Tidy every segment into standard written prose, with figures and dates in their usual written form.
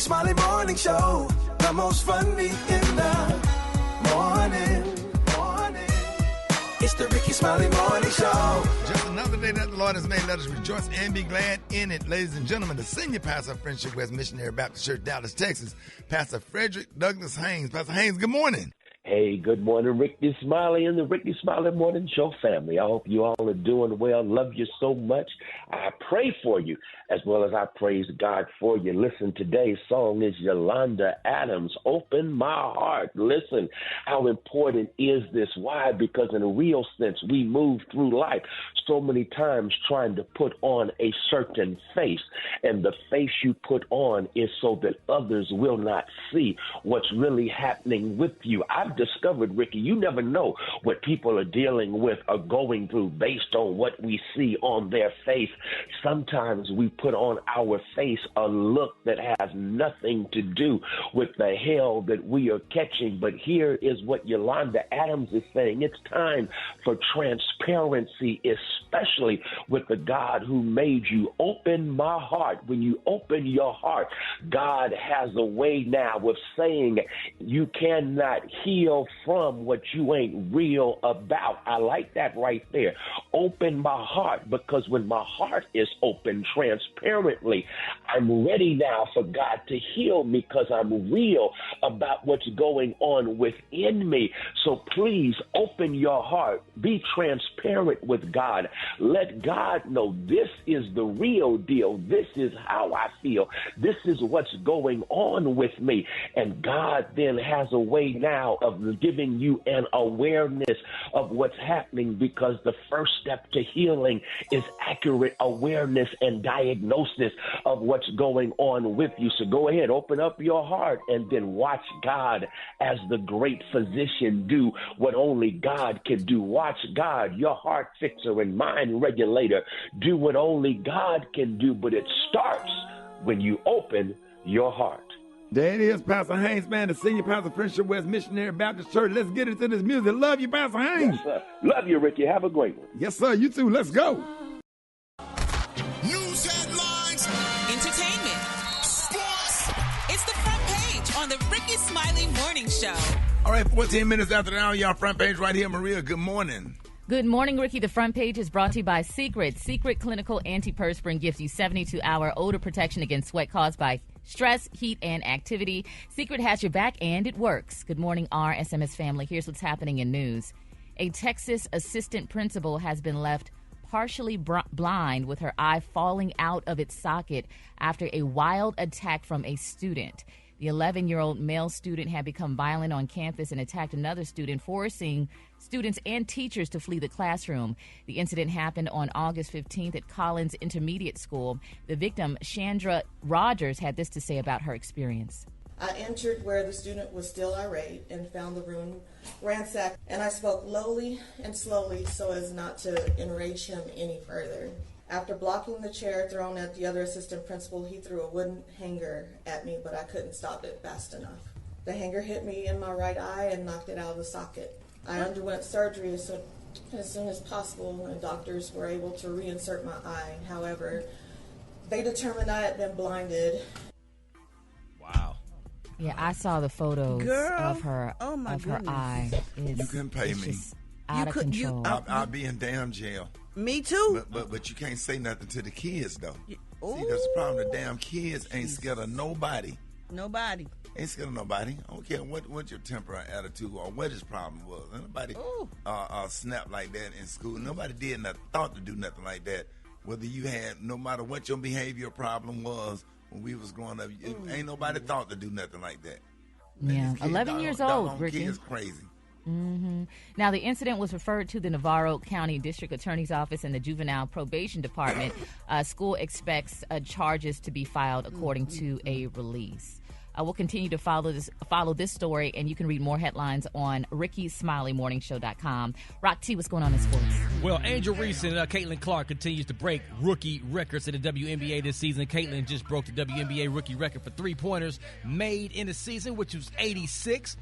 Rickey Smiley Morning Show, the most funny in the morning. It's the Rickey Smiley Morning Show. Just another day that the Lord has made. Let us rejoice and be glad in it. Ladies and gentlemen, the senior pastor of Friendship West Missionary Baptist Church, Dallas, Texas, Pastor Frederick Douglass Haynes. Pastor Haynes, good morning. Hey, good morning, Rickey Smiley and the Rickey Smiley Morning Show family. I hope you all are doing well. Love you so much. I pray for you as well as I praise God for you. Listen, today's song is Yolanda Adams, Open My Heart. Listen, how important is this? Why? Because in a real sense, we move through life so many times trying to put on a certain face. And the face you put on is so that others will not see what's really happening with you. I've discovered, Ricky, you never know what people are dealing with or going through based on what we see on their face. Sometimes we put on our face a look that has nothing to do with the hell that we are catching. But here is what Yolanda Adams is saying. It's time for transparency, especially with the God who made you. Open my heart. When you open your heart, God has a way now of saying you cannot heal from what you ain't real about. I like that right there. Open my heart, because when my heart is open transparently, I'm ready now for God to heal me because I'm real about what's going on within me. So please open your heart. Be transparent with God. Let God know this is the real deal. This is how I feel. This is what's going on with me. And God then has a way now of giving you an awareness of what's happening, because the first step to healing is accurate awareness and diagnosis of what's going on with you. So go ahead, open up your heart, and then watch God as the great physician do what only God can do. Watch God, your heart fixer and mind regulator, do what only God can do. But it starts when you open your heart. There it is, Pastor Haynes, man, the senior pastor of Friendship West Missionary Baptist Church. Let's get into this music. Love you, Pastor Haynes. Yes, sir. Love you, Ricky. Have a great one. Yes, sir. You too. Let's go. News headlines, entertainment, sports. It's the front page on the Rickey Smiley Morning Show. All right, 14 minutes after the hour, y'all, front page right here. Maria, good morning. Good morning, Ricky. The front page is brought to you by Secret. Secret Clinical Antiperspirant gives you 72-hour odor protection against sweat caused by stress, heat, and activity. Secret has your back, and it works. Good morning, RSMS family. Here's what's happening in news. A Texas assistant principal has been left partially blind with her eye falling out of its socket after a wild attack from a student. The 11-year-old male student had become violent on campus and attacked another student, forcing students and teachers to flee the classroom. The incident happened on August 15th at Collins Intermediate School. The victim, Chandra Rogers, had this to say about her experience. I entered where the student was still irate and found the room ransacked, and I spoke lowly and slowly so as not to enrage him any further. After blocking the chair thrown at the other assistant principal, he threw a wooden hanger at me, but I couldn't stop it fast enough. The hanger hit me in my right eye and knocked it out of the socket. I underwent surgery as soon as possible, and doctors were able to reinsert my eye. However, they determined I had been blinded. Wow. Yeah, I saw the photos of her her eye. You couldn't pay me. Out of control. I'll be in damn jail. Me too. But you can't say nothing to the kids, though. See, that's the problem. The damn kids ain't scared of nobody. Nobody. Ain't scared of nobody. I don't care what your temper or attitude or what his problem was. Nobody snapped like that in school. Nobody did nothing, thought to do nothing like that. Whether you had, no matter what your behavior problem was when we was growing up, ain't nobody thought to do nothing like that. Yeah, 11 years old, Ricky. Kids crazy. Mm-hmm. Now, the incident was referred to the Navarro County District Attorney's Office and the Juvenile Probation Department. School expects charges to be filed according to a release. We'll continue to follow this story, and you can read more headlines on RickeySmileyMorningShow.com. Rock T, what's going on in sports? Well, Angel Reese and Caitlin Clark continues to break rookie records in the WNBA this season. Caitlin just broke the WNBA rookie record for three-pointers made in the season, which was 86.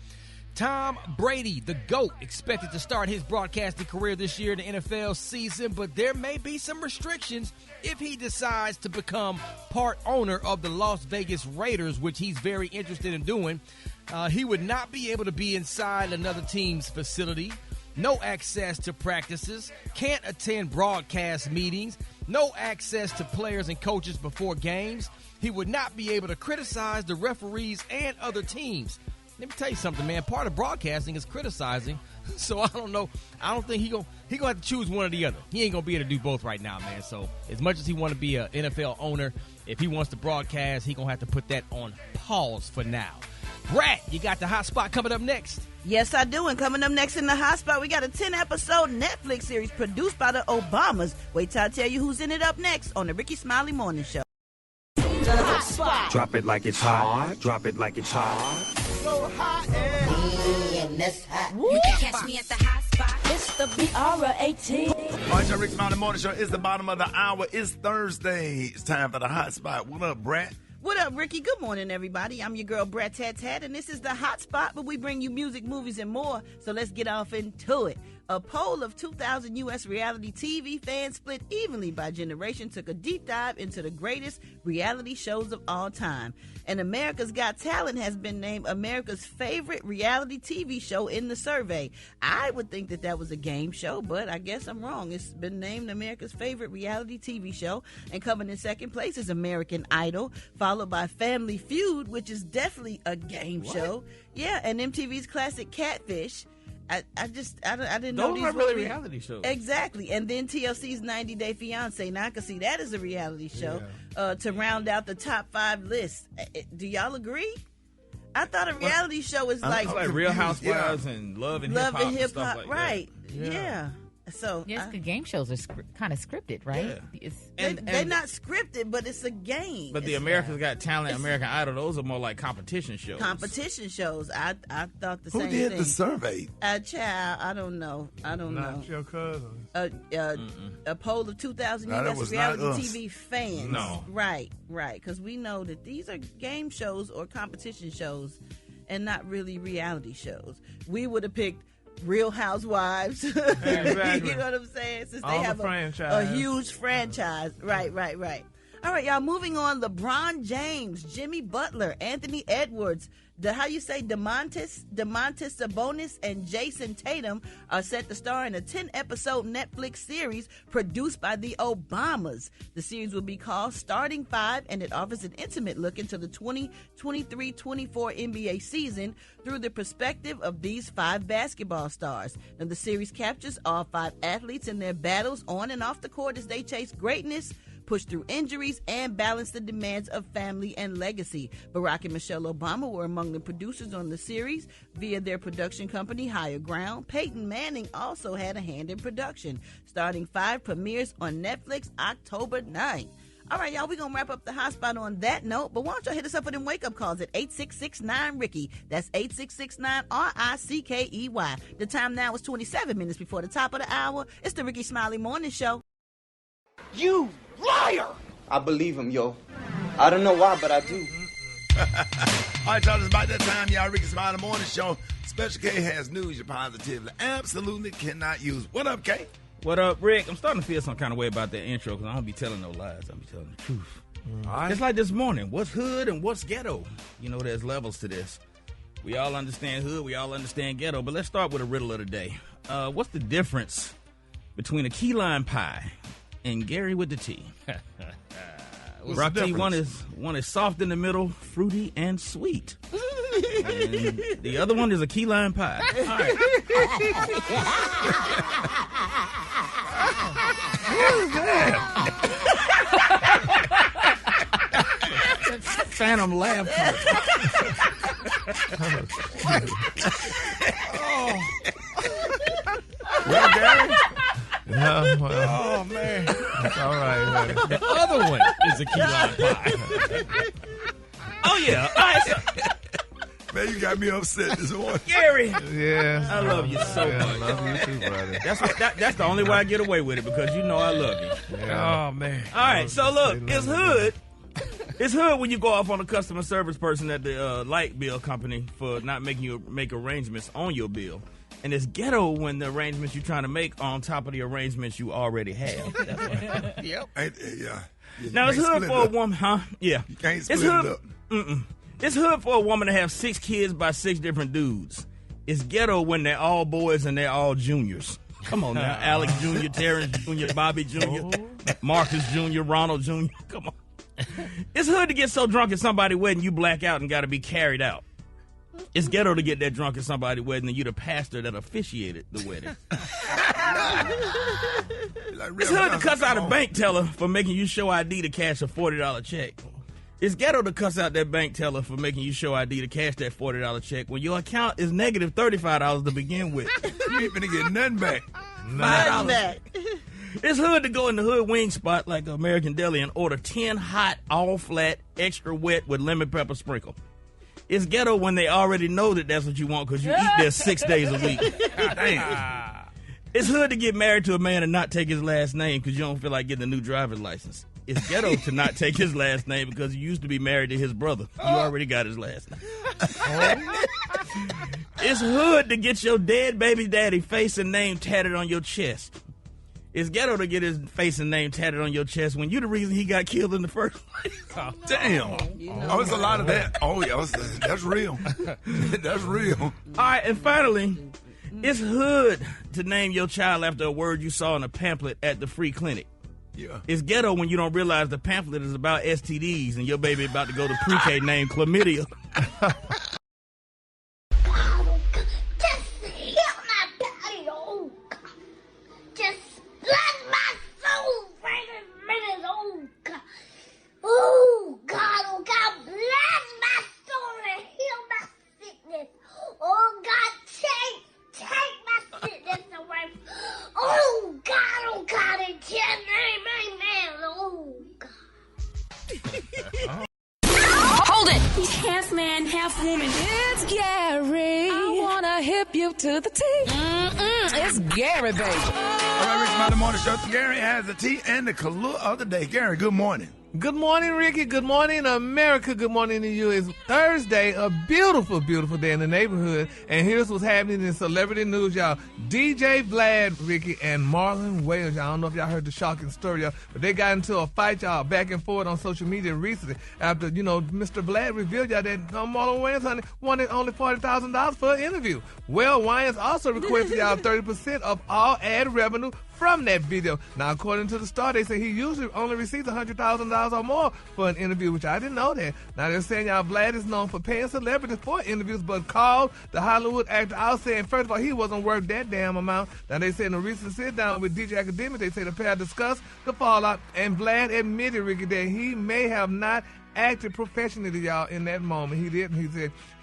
Tom Brady, the GOAT, expected to start his broadcasting career this year in the NFL season, but there may be some restrictions if he decides to become part owner of the Las Vegas Raiders, which he's very interested in doing. He would not be able to be inside another team's facility, no access to practices, can't attend broadcast meetings, no access to players and coaches before games. He would not be able to criticize the referees and other teams. Let me tell you something, man. Part of broadcasting is criticizing, so I don't know. I don't think he gonna have to choose one or the other. He ain't gonna be able to do both right now, man. So as much as he want to be an NFL owner, if he wants to broadcast, he gonna have to put that on pause for now. Brad, you got the hot spot coming up next. Yes, I do. And coming up next in the hot spot, we got a 10-episode Netflix series produced by the Obamas. Wait till I tell you who's in it up next on the Rickey Smiley Morning Show. The hot spot. Drop it like it's hot. Drop it like it's hot. So hot and that's hot. You can catch me at the hot spot. It's the BR18. All right, y'all, Rickey Smiley Morning Show. It's the bottom of the hour. It's Thursday. It's time for the hot spot. What up, Brad? What up, Ricky? Good morning, everybody. I'm your girl, Brad Tat, and this is the hot spot where we bring you music, movies, and more. So let's get off into it. A poll of 2,000 U.S. reality TV fans split evenly by generation took a deep dive into the greatest reality shows of all time. And America's Got Talent has been named America's favorite reality TV show in the survey. I would think that was a game show, but I guess I'm wrong. It's been named America's favorite reality TV show. And coming in second place is American Idol, followed by Family Feud, which is definitely a game show. Yeah, and MTV's classic Catfish. I didn't know these were really reality shows. Exactly. And then TLC's 90 Day Fiancé. Now I can see that as a reality show to round out the top 5 list. Do y'all agree? I thought a reality show is like Real Housewives and Love and Hip Hop and stuff like right. that. Yeah. So yes, the game shows are kind of scripted, right? Yeah. They're not scripted, but it's a game. But the America's Got Talent, American Idol, those are more like competition shows. Competition shows. I thought the same thing. Who did the survey? Child, I don't know. Not your cousin. A poll of 2,000 U.S. reality TV fans. No. Right. Because we know that these are game shows or competition shows and not really reality shows. We would have picked Real Housewives. Exactly. You know what I'm saying? Since All they have a huge franchise. Right. All right, y'all, moving on. LeBron James, Jimmy Butler, Anthony Edwards, DeMontis Sabonis, and Jason Tatum are set to star in a 10-episode Netflix series produced by the Obamas. The series will be called Starting Five, and it offers an intimate look into the 2023-24 NBA season through the perspective of these 5 basketball stars. Now, the series captures all 5 athletes in their battles on and off the court as they chase greatness, push through injuries, and balance the demands of family and legacy. Barack and Michelle Obama were among the producers on the series via their production company, Higher Ground. Peyton Manning also had a hand in production. Starting Five premieres on Netflix October 9th. All right, y'all, we're going to wrap up the hot spot on that note, but why don't y'all hit us up with them wake-up calls at 866-9-RICKEY. That's 866-9-RICKEY. The time now is 27 minutes before the top of the hour. It's the Rickey Smiley Morning Show. You liar! I believe him, yo. I don't know why, but I do. All right, y'all, it's about that time, y'all. Rickey Smiley Morning Show. Special K has news you positively absolutely cannot use. What up, K? What up, Rick? I'm starting to feel some kind of way about that intro because I don't be telling no lies. I'll be telling the truth. All right. Just like this morning. What's hood and what's ghetto? You know, there's levels to this. We all understand hood. We all understand ghetto. But let's start with a riddle of the day. What's the difference between a key lime pie and Gary with the T? Rock T, one is soft in the middle, fruity and sweet. And the other one is a key lime pie. All right. What is that? Phantom laugh. Well, Gary? No, well, Oh, man. it's all right. Buddy. The other one is a key lime pie. Oh, yeah. All right, so, Man, you got me upset this morning. Gary. Yes. I love you so yeah, much. I love you too, brother. That's the only way I get away with it because you know I love you. Yeah. Oh, man. All right, so look, it's hood It's hood when you go off on a customer service person at the light bill company for not making you make arrangements on your bill. And it's ghetto when the arrangements you're trying to make are on top of the arrangements you already have. Yep. Yeah. Now, it's hood for a woman, huh? Yeah. You can't split it up. It's hood for a woman to have 6 kids by 6 different dudes. It's ghetto when they're all boys and they're all juniors. Come on now. Alex Jr., Terrence Jr., Bobby Jr., Marcus Jr., Ronald Jr. Come on. It's hood to get so drunk at somebody's wedding you black out and got to be carried out. It's ghetto to get that drunk at somebody's wedding and you the pastor that officiated the wedding. It's hood to cuss out a bank teller for making you show ID to cash a $40 check. It's ghetto to cuss out that bank teller for making you show ID to cash that $40 check when your account is negative $35 to begin with. You ain't finna get nothing back. $5. It's hood to go in the hood wing spot like American Deli and order 10 hot, all flat, extra wet with lemon pepper sprinkle. It's ghetto when they already know that that's what you want because you eat there 6 days a week. Damn. It's hood to get married to a man and not take his last name because you don't feel like getting a new driver's license. It's ghetto to not take his last name because you used to be married to his brother. You already got his last name. It's hood to get your dead baby daddy face and name tatted on your chest. It's ghetto to get his face and name tatted on your chest when you're the reason he got killed in the first place. Oh, damn. Oh, it's a lot of that. Oh, yeah, that's real. That's real. All right, and finally, it's hood to name your child after a word you saw in a pamphlet at the free clinic. Yeah. It's ghetto when you don't realize the pamphlet is about STDs and your baby about to go to pre-K named chlamydia. Just heal my body, oh God. Just bless my soul right in a minute, oh God. Oh God, bless my soul and heal my sickness. Oh God, take my sickness away. Oh God, in your name, amen. Oh God. Hold it! He's half man, half woman. It's Gary. I wanna hip you to the T. It's Gary, baby. All right, Rickey Smiley Morning Show. Gary has the tea and the color of the day. Gary, good morning. Good morning, Ricky. Good morning, America. Good morning to you. It's Thursday, a beautiful, beautiful day in the neighborhood. And here's what's happening in celebrity news, y'all. DJ Vlad, Ricky, and Marlon Wayans. Y'all, I don't know if y'all heard the shocking story, y'all, but they got into a fight, y'all, back and forth on social media recently after, Mr. Vlad revealed, y'all, that Marlon Wayans, honey, wanted only $40,000 for an interview. Well, Wayans also requested, y'all, 30% of all ad revenue from that video. Now, according to the Star, they say he usually only receives $100,000 or more for an interview, which I didn't know that. Now, they're saying, y'all, Vlad is known for paying celebrities for interviews, but called the Hollywood actor out saying, first of all, he wasn't worth that damn amount. Now, they say in a recent sit-down with DJ Academic, they say the pair discussed the fallout, and Vlad admitted, Ricky, that he may have not acted professionally, y'all, in that moment. He didn't. He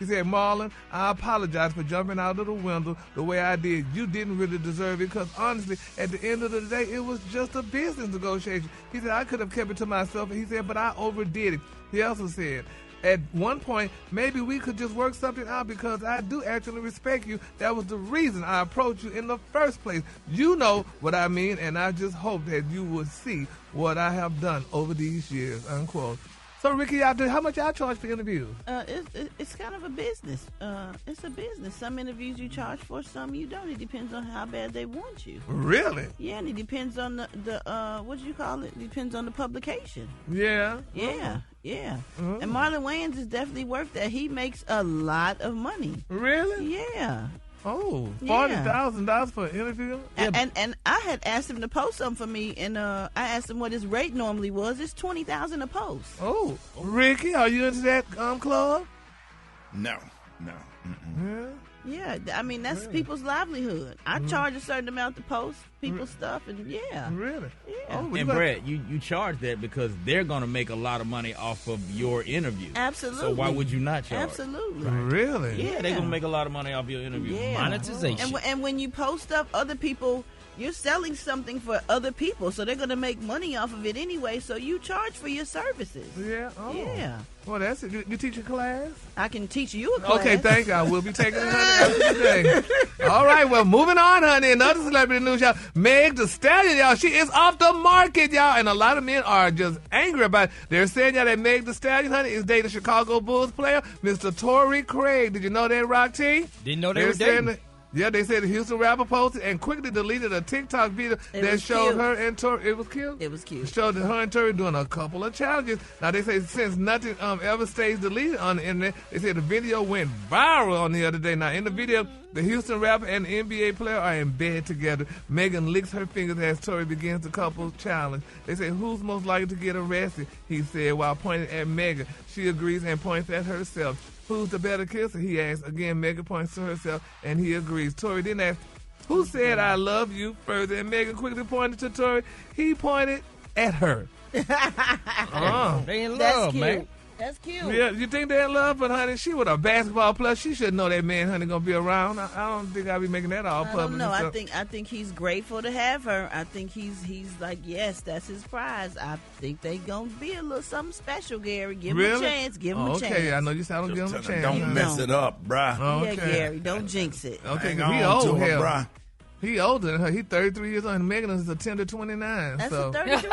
said, Marlon, I apologize for jumping out of the window the way I did. You didn't really deserve it because, honestly, at the end of the day, it was just a business negotiation. He said, I could have kept it to myself. He said, but I overdid it. He also said, at one point, maybe we could just work something out because I do actually respect you. That was the reason I approached you in the first place. You know what I mean, and I just hope that you will see what I have done over these years, unquote. So, Ricky, how much y'all charge for interviews? It's kind of a business. It's a business. Some interviews you charge for, some you don't. It depends on how bad they want you. Really? Yeah, and it depends on the what do you call it? Depends on the publication. Yeah. Yeah. Yeah. Mm-hmm. And Marlon Wayans is definitely worth that. He makes a lot of money. Really? Yeah. Oh, $40,000 for an interview? And I had asked him to post something for me, and I asked him what his rate normally was. It's $20,000 a post. Oh, Ricky, are you into that club? No. Yeah, I mean, that's people's livelihood. I charge a certain amount to post people's stuff, and yeah. Really? Yeah. Oh, and Brad, you charge that because they're going to make a lot of money off of your interview. Absolutely. So why would you not charge? Absolutely. Right. Really? Yeah, they're going to make a lot of money off your interview. Yeah. Monetization. And when you post stuff, other people you're selling something for other people, so they're going to make money off of it anyway, so you charge for your services. Yeah. Oh. Yeah. Well, that's it. You teach a class? I can teach you a class. Okay, thank you. I will be taking it, honey, after today. All right, well, moving on, honey. Another celebrity news, y'all. Meg Thee Stallion, y'all. She is off the market, y'all. And a lot of men are just angry about it. They're saying, y'all, that Meg Thee Stallion, honey, is dating Chicago Bulls player, Mr. Torrey Craig. Did you know that, Rock T? Didn't know they were dating. Yeah, they said the Houston rapper posted and quickly deleted a TikTok video that showed her and Torrey. It was cute? It was cute. It showed that her and Torrey doing a couple of challenges. Now, they say since nothing ever stays deleted on the internet, they said the video went viral on the other day. Now, in the video, the Houston rapper and the NBA player are in bed together. Megan licks her fingers as Torrey begins the couple's challenge. They say, who's most likely to get arrested, he said, while pointing at Megan. She agrees and points at herself. Who's the better kisser, he asks. Again, Megan points to herself, and he agrees. Torrey then asked, who said I love you further? And Megan quickly pointed to Torrey. He pointed at her. They in love, man. That's cute. Yeah, you think they're in love? But, honey, she was a basketball player. She should know that man, honey, going to be around. I don't think I'll be making that all public. No, I think he's grateful to have her. I think he's like, yes, that's his prize. I think they going to be a little something special, Gary. Give him a chance. Give him a chance. Okay, I know you said I don't give him a chance. Don't mess it up, bruh. Okay. Yeah, Gary, don't jinx it. Okay, he old, hell. Bruh. He older than her. He 33 years old, and Megan is a 10 to 29. That's so. a 33.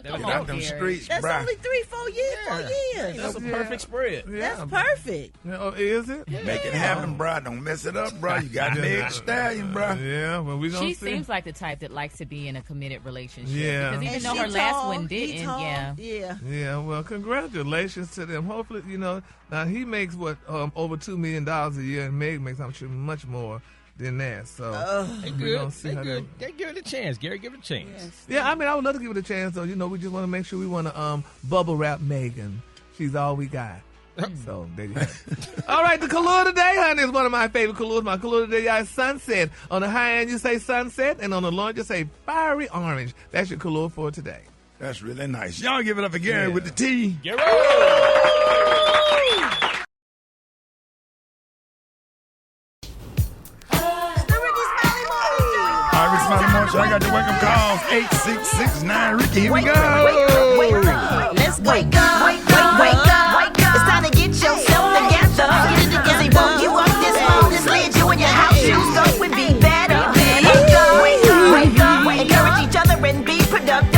Come on, them streets, that's bruh. only 3-4 years. 4 years. That's a perfect spread. Yeah. That's perfect. Oh, is it? Yeah. Make it happen, bruh. Don't mess it up, bruh. You got Meg Thee Stallion, bruh. Yeah, well, we gonna She see. seems like the type that likes to be in a committed relationship. Yeah. Because even And though she her last tall, one he didn't, tall. yeah. Yeah, well, congratulations to them. Hopefully, now he makes over $2 million a year, and Meg makes, I'm sure, much more than that. So They we're good. gonna see They how good. They give it a chance. Gary, give it a chance. Yes. Yeah, I mean, I would love to give it a chance, though. We just want to make sure we want to bubble wrap Megan. She's all we got. So there you have it. All right, the color today, honey, is one of my favorite colors. My color today, y'all, is sunset. On the high end, you say sunset, and on the low end, you say fiery orange. That's your color for today. That's really nice. Y'all give it up for Gary with the T. Gary! All right, Rickey Smiley Morning Show. I got the wake-up calls. 8669 Ricky. Here we go. Let's wake up, wake up, wake up, wake up. It's time to get yourself together. Cause they woke you up this morning, slid you in your house shoes, so we be better. Wake up, wake up, wake up. Encourage each other and be productive.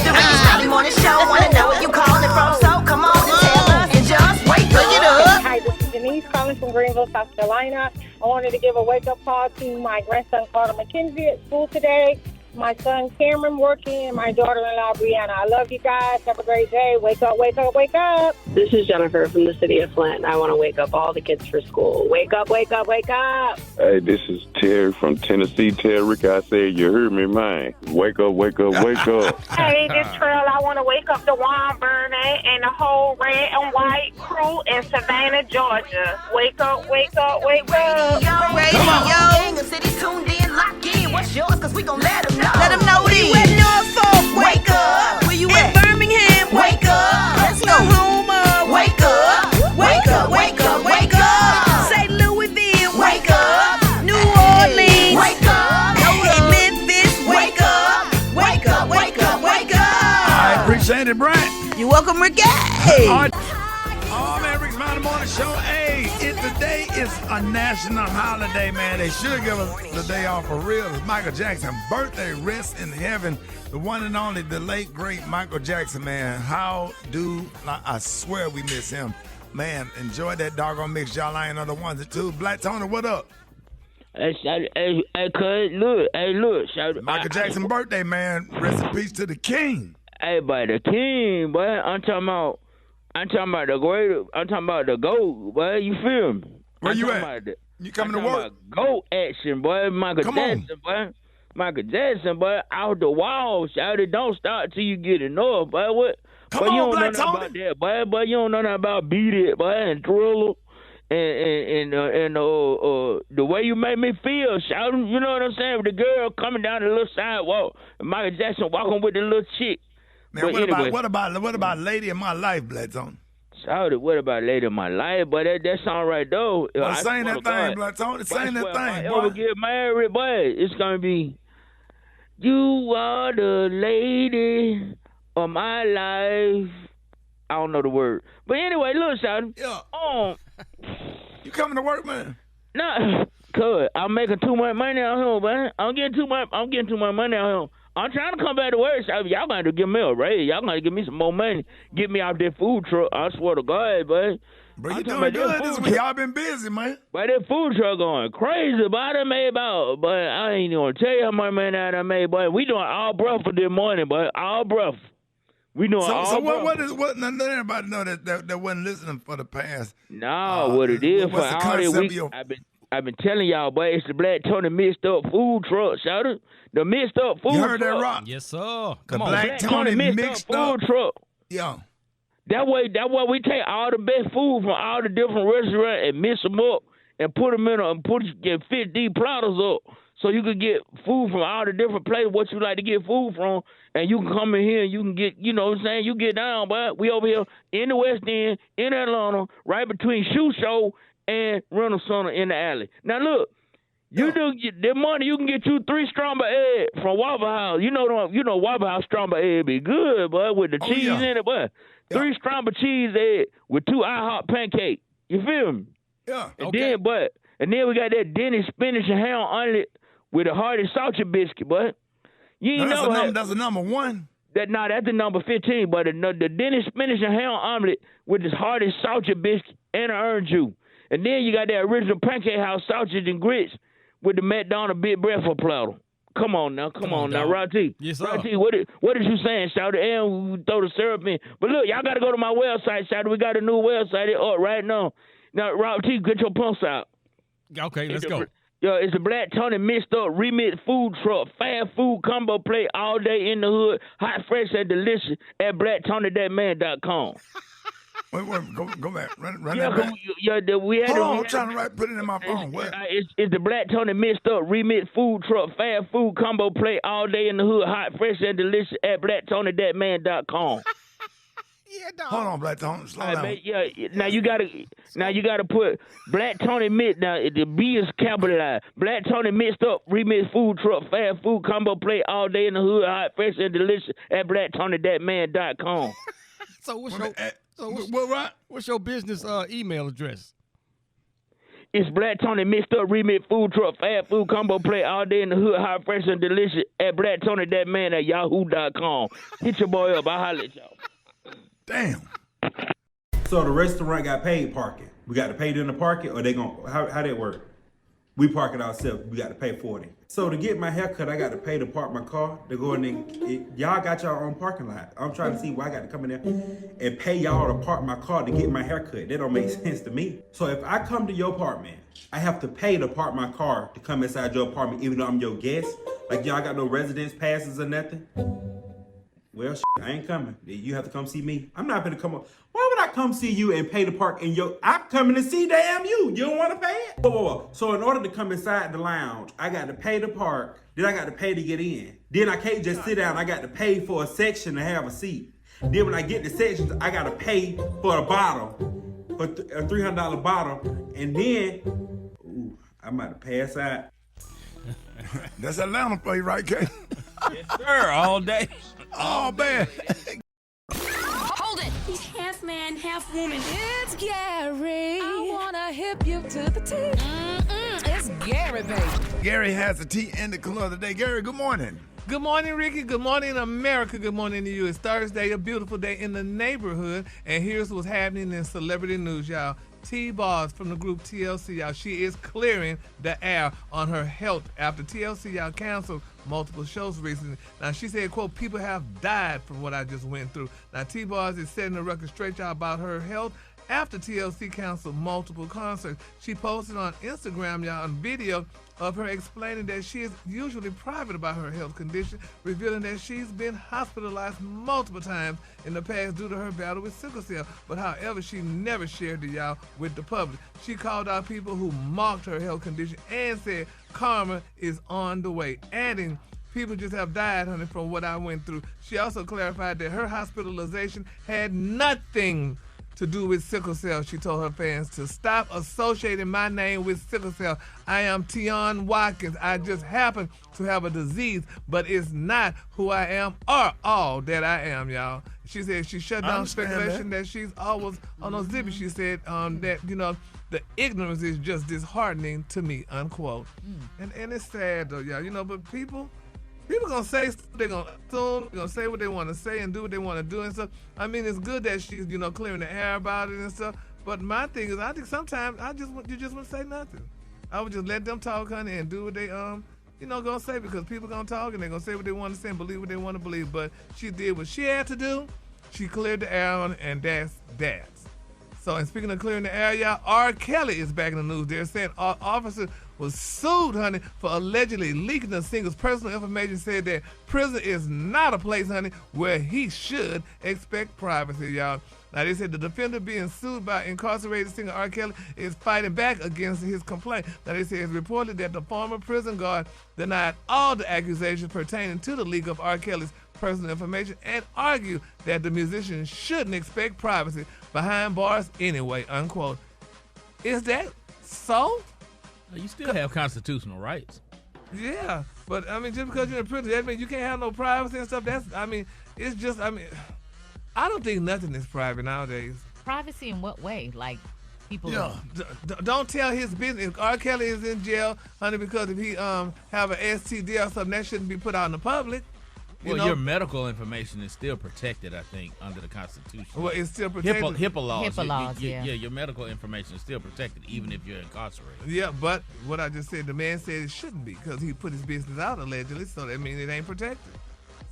The Rickey Smiley Morning Show. Wanna know where you calling from? So come on and tell us and just wake up. Hi, this is Denise calling from Greenville, South Carolina. I wanted to give a wake-up call to my grandson, Carter McKenzie, at school today. My son, Cameron, working, and my daughter-in-law, Brianna. I love you guys. Have a great day. Wake up, wake up, wake up. This is Jennifer from the city of Flint. I want to wake up all the kids for school. Wake up, wake up, wake up. Hey, this is Terry from Tennessee. Terry, Rick, I said you heard me, man. Wake up, wake up, wake up. Hey, this Trail. I want to wake up the Juan Burnett and the whole red and white crew in Savannah, Georgia. Wake up, wake up, wake up. Gang of cities tuned in, lock in. What's yours? Cause we gon' let them know. Let them know where you at Norfolk. Wake up. Where you at? Birmingham. Wake up. Let's go. Oklahoma. Wake up. Wake up, wake up, wake up. St. Louisville. Wake up. New Orleans. Wake up. Hey, Memphis. Wake up. Wake up, wake up, wake up. I appreciate it, Brent. You're welcome, Ricky. Oh, man, Rickey Smiley Morning Show. Hey, today is a national holiday, man. They should give us the day off for real. It's Michael Jackson's birthday. Rest in heaven. The one and only, the late, great Michael Jackson, man. I swear we miss him. Man, enjoy that doggone mix. Y'all ain't another ones and twos. Black Tony, what up? Hey, cuz, look. Michael Jackson birthday, man. Rest in peace to the king. Hey, boy, the king, boy. I'm talking about the great. I'm talking about the GOAT, boy. You feel me? Where you at? You coming to work? GOAT action, boy. Michael Jackson, boy. Out the wall, shout it. Don't stop till you get enough, boy. What? Come boy, on, you don't Black know nothing Tony. about that, boy. You don't know nothing about Beat It, boy, and Thriller. And the way you make me feel, shouting, you know what I'm saying? The girl coming down the little sidewalk, and Michael Jackson walking with the little chick. Man, what about Lady in My Life, Bledson? Shout it, what about Lady in My Life? But that song right though. Well, sing that thing, Bledson. Sing that thing, If I boy. ever get married, boy, it's gonna be You are the lady of my life. I don't know the word. But anyway, look, son. Yeah. You coming to work, man? Nah, cuz I'm making too much money out here, man. I'm getting too much money out here. I'm trying to come back to work. So y'all got to give me a raise. Y'all got to give me some more money. Get me out that food truck. I swear to God, man. Bro, you doing good this week. Y'all been busy, man. But that food truck going crazy. But I done made about, but I ain't even gonna tell you how much money I done made. But we doing all breath for this morning, but all breath. We doing all So breath. what? Let everybody know that wasn't listening for the past. No, what it is for all this week. I've been telling y'all, boy, it's the Black Tony mixed up food truck. Shout it, the mixed up food truck. You heard that, Rock? Yes, sir. Come on, Black Tony mixed up food truck. Yeah. That way we take all the best food from all the different restaurants and mix them up and put them in and get 50 platters up so you can get food from all the different places what you like to get food from, and you can come in here and you can get, you know what I'm saying, you get down, but we over here in the West End, in Atlanta, right between Shoe Show and Reynolds Center in the alley. Now look, you do the money you can get you 3 Stromber eggs from Waffle House. You know Waffle House Stromber egg be good, but with the cheese in it, but 3 Stromber cheese egg with 2 IHOP pancakes. You feel me? Yeah. And then we got that Denny's spinach and ham omelet with a hearty sausage biscuit, but you ain't that's a number 1. That's the number 15, but the Denny's spinach and ham omelet with this hearty sausage biscuit and an orange juice. And then you got that original Pancake House sausage and grits with the McDonald's big breakfast platter. Come on now, Rod T. Yes, sir. Rod T, what is you saying, Shouty? And we throw the syrup in. But look, y'all got to go to my website, Shouty. We got a new website up right now. Now, Rod T, get your pumps out. Okay, let's go. Yo, it's the Black Tony mixed up remix food truck, fast food combo plate all day in the hood, hot, fresh, and delicious at blacktonythatman.com. Wait, go back. Run Yeah, that back. We had Hold on, I'm trying to put it in my phone. What? It's the Black Tony mixed up remix food truck, fast food combo plate all day in the hood, hot, fresh, and delicious at blacktonythatman.com. Yeah, dog. Hold on, Black Tony. Slow down. Now you gotta put Black Tony mixed. Now the B is capitalized. Black Tony mixed up remix food truck, fast food combo plate all day in the hood, hot, fresh, and delicious at blacktonythatman.com. What's your business email address? It's Black Tony mixed up remix food truck, fast food combo plate all day in the hood, hot, fresh, and delicious at blacktonythatman at yahoo.com. Hit your boy up. I'll holler at y'all. Damn. So the restaurant got paid parking. We got to pay them to park it, or they gonna how that work? We park it ourselves. We got to pay $40. So to get my haircut, I got to pay to park my car. To go in there, y'all got your own parking lot. I'm trying to see why I got to come in there and pay y'all to park my car to get my haircut. That don't make sense to me. So if I come to your apartment, I have to pay to park my car to come inside your apartment, even though I'm your guest. Like y'all got no residence passes or nothing. Well, I ain't coming. You have to come see me. I'm not gonna come up. Why would I come see you and pay to park in your? I'm coming to see damn you. You don't want to pay it? Whoa. So in order to come inside the lounge, I got to pay to park. Then I got to pay to get in. Then I can't just sit down. I got to pay for a section to have a seat. Then when I get the sections, I got to pay for a bottle, for a $300 bottle. And then, I'm about to pass out. That's Atlanta for you, right, Kay? Yes, sir. All day. Oh, man. Hold it. He's half man, half woman. It's Gary. I wanna hip you to the T. It's Gary, baby. Gary has the tea in the club today. Gary, good morning. Good morning, Ricky. Good morning, America. Good morning to you. It's Thursday, a beautiful day in the neighborhood. And here's what's happening in celebrity news, y'all. T-Boz from the group TLC, y'all. She is clearing the air on her health after TLC, y'all, canceled multiple shows recently. Now, she said, quote, people have died from what I just went through. Now, T-Boz is setting the record straight, y'all, about her health after TLC canceled multiple concerts. She posted on Instagram, y'all, a video of her explaining that she is usually private about her health condition, revealing that she's been hospitalized multiple times in the past due to her battle with sickle cell. But however, she never shared it, y'all, with the public. She called out people who mocked her health condition and said karma is on the way, adding, people just have died, honey, from what I went through. She also clarified that her hospitalization had nothing to do with sickle cell. She told her fans to stop associating my name with sickle cell. I am Tion Watkins. I just happen to have a disease, but it's not who I am or all that I am, y'all. She said she shut down speculation that she's always on those zippies. She said that, the ignorance is just disheartening to me, unquote. And it's sad, though, y'all. But people gonna say stuff, they're gonna assume, they're gonna say what they want to say and do what they want to do and stuff. I mean, it's good that she's, clearing the air about it and stuff. But my thing is, I think sometimes you just wouldn't say nothing. I would just let them talk, honey, and do what they gonna say, because people gonna talk and they're gonna say what they want to say and believe what they want to believe. But she did what she had to do. She cleared the air on, and that's that. So, and speaking of clearing the air, y'all, R. Kelly is back in the news. They're saying an officer was sued, honey, for allegedly leaking the singer's personal information. Said that prison is not a place, honey, where he should expect privacy, y'all. Now, they said the defendant being sued by incarcerated singer R. Kelly is fighting back against his complaint. Now, they say it's reported that the former prison guard denied all the accusations pertaining to the leak of R. Kelly's personal information and argued that the musician shouldn't expect privacy behind bars anyway, unquote. Is that so? You still have constitutional rights. Yeah, but I mean, just because you're in prison, that means you can't have no privacy and stuff. It's just, I don't think nothing is private nowadays. Privacy in what way? Like, people... Yeah, don't tell his business. If R. Kelly is in jail, honey, because if he have an STD or something, that shouldn't be put out in the public. Your medical information is still protected, I think, under the Constitution. Well, it's still protected. HIPAA laws. HIPAA laws, yeah, your medical information is still protected, even if you're incarcerated. Yeah, but what I just said, the man said it shouldn't be, because he put his business out allegedly, so that means it ain't protected.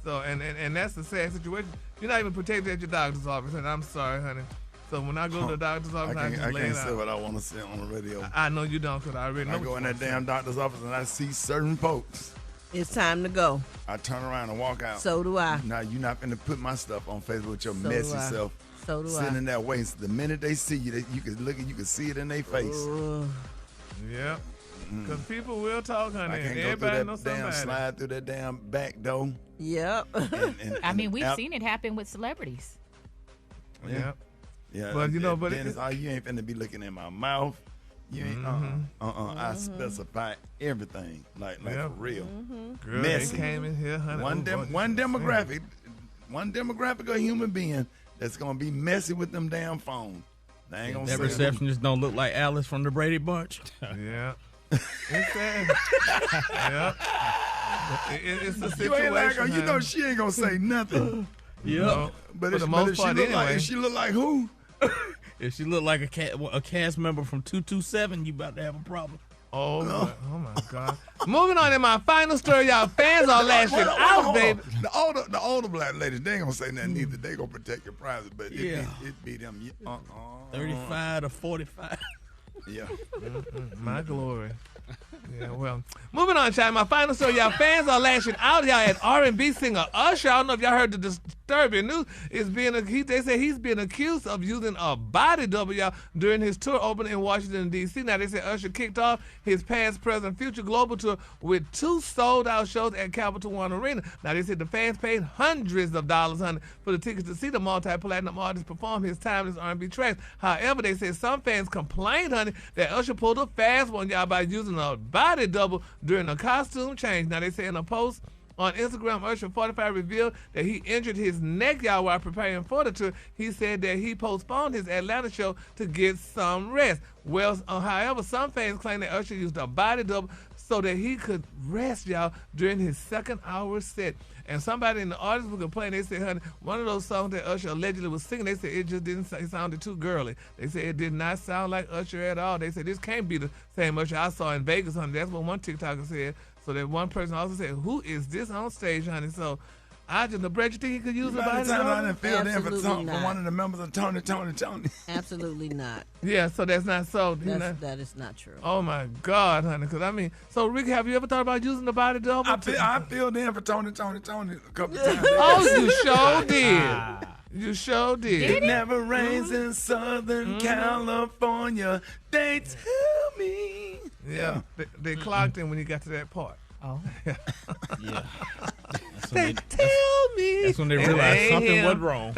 So, and that's the sad situation. You're not even protected at your doctor's office, and I'm sorry, honey. So when I go to the doctor's office, I just lay it out. I can't say what I want to say on the radio. I know you don't, because I already know. I go in that damn doctor's office and I see certain folks. It's time to go. I turn around and walk out. So do I. Now, you're not going to put my stuff on Facebook with your messy self. So do I. Sitting in that waist. The minute they see you, you can see it in their face. Yeah. Because people will talk, honey. I can't everybody go through that damn slide through that damn back door. Yep. We've seen it happen with celebrities. Yeah. But you ain't finna be looking in my mouth. You ain't, I specify everything, like for real. Girl, messy. They came in here, honey. One demographic of human being that's gonna be messy with them damn phones. They ain't gonna that receptionist don't look like Alice from the Brady Bunch. Yeah. It's sad. Yeah. It's a situation. You know she ain't gonna say nothing. Yeah. But if she look like who? If she look like a cast member from 227, you about to have a problem. Oh my God. Moving on in my final story, y'all. Fans are lashing out, baby. The older black ladies, they ain't gonna say nothing either. They gonna protect your privacy, but it be them 35 to 45. Yeah. My glory. Yeah, well, moving on, child. My final story, y'all. Fans are lashing out, y'all, at R&B singer Usher. I don't know if y'all heard the disturbing news. They say he's been accused of using a body double, y'all, during his tour opening in Washington, D.C. Now, they say Usher kicked off his past, present, future global tour with 2 sold-out shows at Capital One Arena. Now, they said the fans paid hundreds of dollars, honey, for the tickets to see the multi-platinum artist perform his timeless R&B tracks. However, they said some fans complained, honey, that Usher pulled a fast one, y'all, by using a body double during a costume change. Now, they say in a post on Instagram, Usher 45 revealed that he injured his neck, y'all, while preparing for the tour. He said that he postponed his Atlanta show to get some rest. Well, however, some fans claim that Usher used a body double so that he could rest, y'all, during his second-hour set. And somebody in the audience was complaining. They said, honey, one of those songs that Usher allegedly was singing, they said it just it sounded too girly. They said it did not sound like Usher at all. They said this can't be the same Usher I saw in Vegas, honey. That's what one TikToker said. So that one person also said, who is this on stage, honey? So the Brett, you think he could use a body double? I done filled in for one of the members of Tony. Absolutely not. Yeah, so that's not so. That is not true. Oh my God, honey. Because so Ricky, have you ever thought about using the body double? I filled in for Tony a couple of times. Oh, you sure did. You sure did. It never rains in Southern California. They tell me. Yeah, they clocked in when you got to that part. Oh. Yeah. They tell me. That's when they realized something was wrong.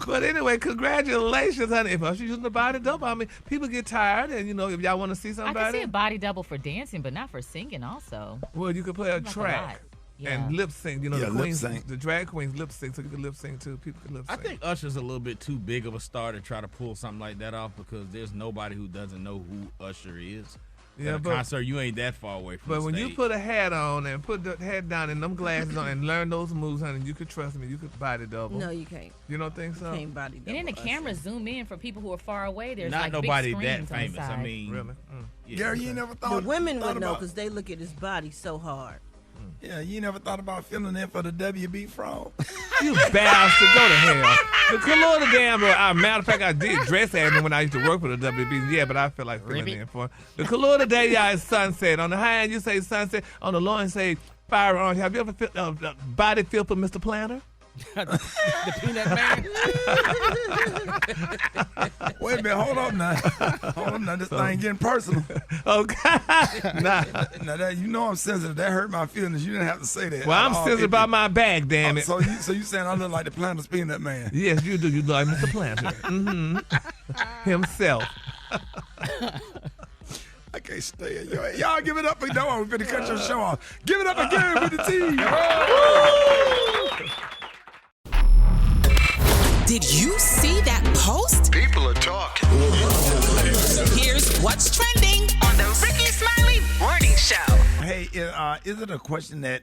But anyway, congratulations, honey. If Usher's using the body double, I mean, people get tired, and if y'all want to see somebody, I can see a body double for dancing, but not for singing. Also, well, you could play a Like a track. lot. Yeah. And lip sync, the lip queens, sync. the drag queens lip sync, so you can lip sync too. People can lip I sync. think Usher's a little bit too big of a star to try to pull something like that off because there's nobody who doesn't know who Usher is. Yeah, At a concert, you ain't that far away from But the when stage. you put a hat on and put the hat down and them glasses on and learn those moves, honey, you could trust me. You could body double. No, you can't. You don't think so? You can't body double. and then the cameras zoom in for people who are far away. There's Not like nobody big that screens on the famous. I side. mean, Really? yeah. Gary, you ain't never The thought women thought would know about- because they look at his body so hard. Yeah, you never thought about filling in for the WB fraud? You bastard, go to hell. The Color Gambler, matter of fact, I did dress admin when I used to work for the WB. Yeah, but I feel like filling in for it. The Color today, y'all, is sunset. On the high end, you say sunset. On the low end, say fire orange. Have you ever body feel for Mr. Planner? The Peanut Man. Wait a minute, hold up now. Hold up now, this thing getting personal. Okay. Now that you know I'm sensitive, that hurt my feelings. You didn't have to say that. Well, I'm sensitive about my bag, damn it. So you saying I look like the Planner's Peanut Man? Yes, you do. You look like Mr. Planter. Himself. I can't stay it. Y'all give it up for no one. We're going to cut your show off. Give it up again with the team. Did you see that post? People are talking. Here's what's trending on the Rickey Smiley Morning Show. Hey, is it a question that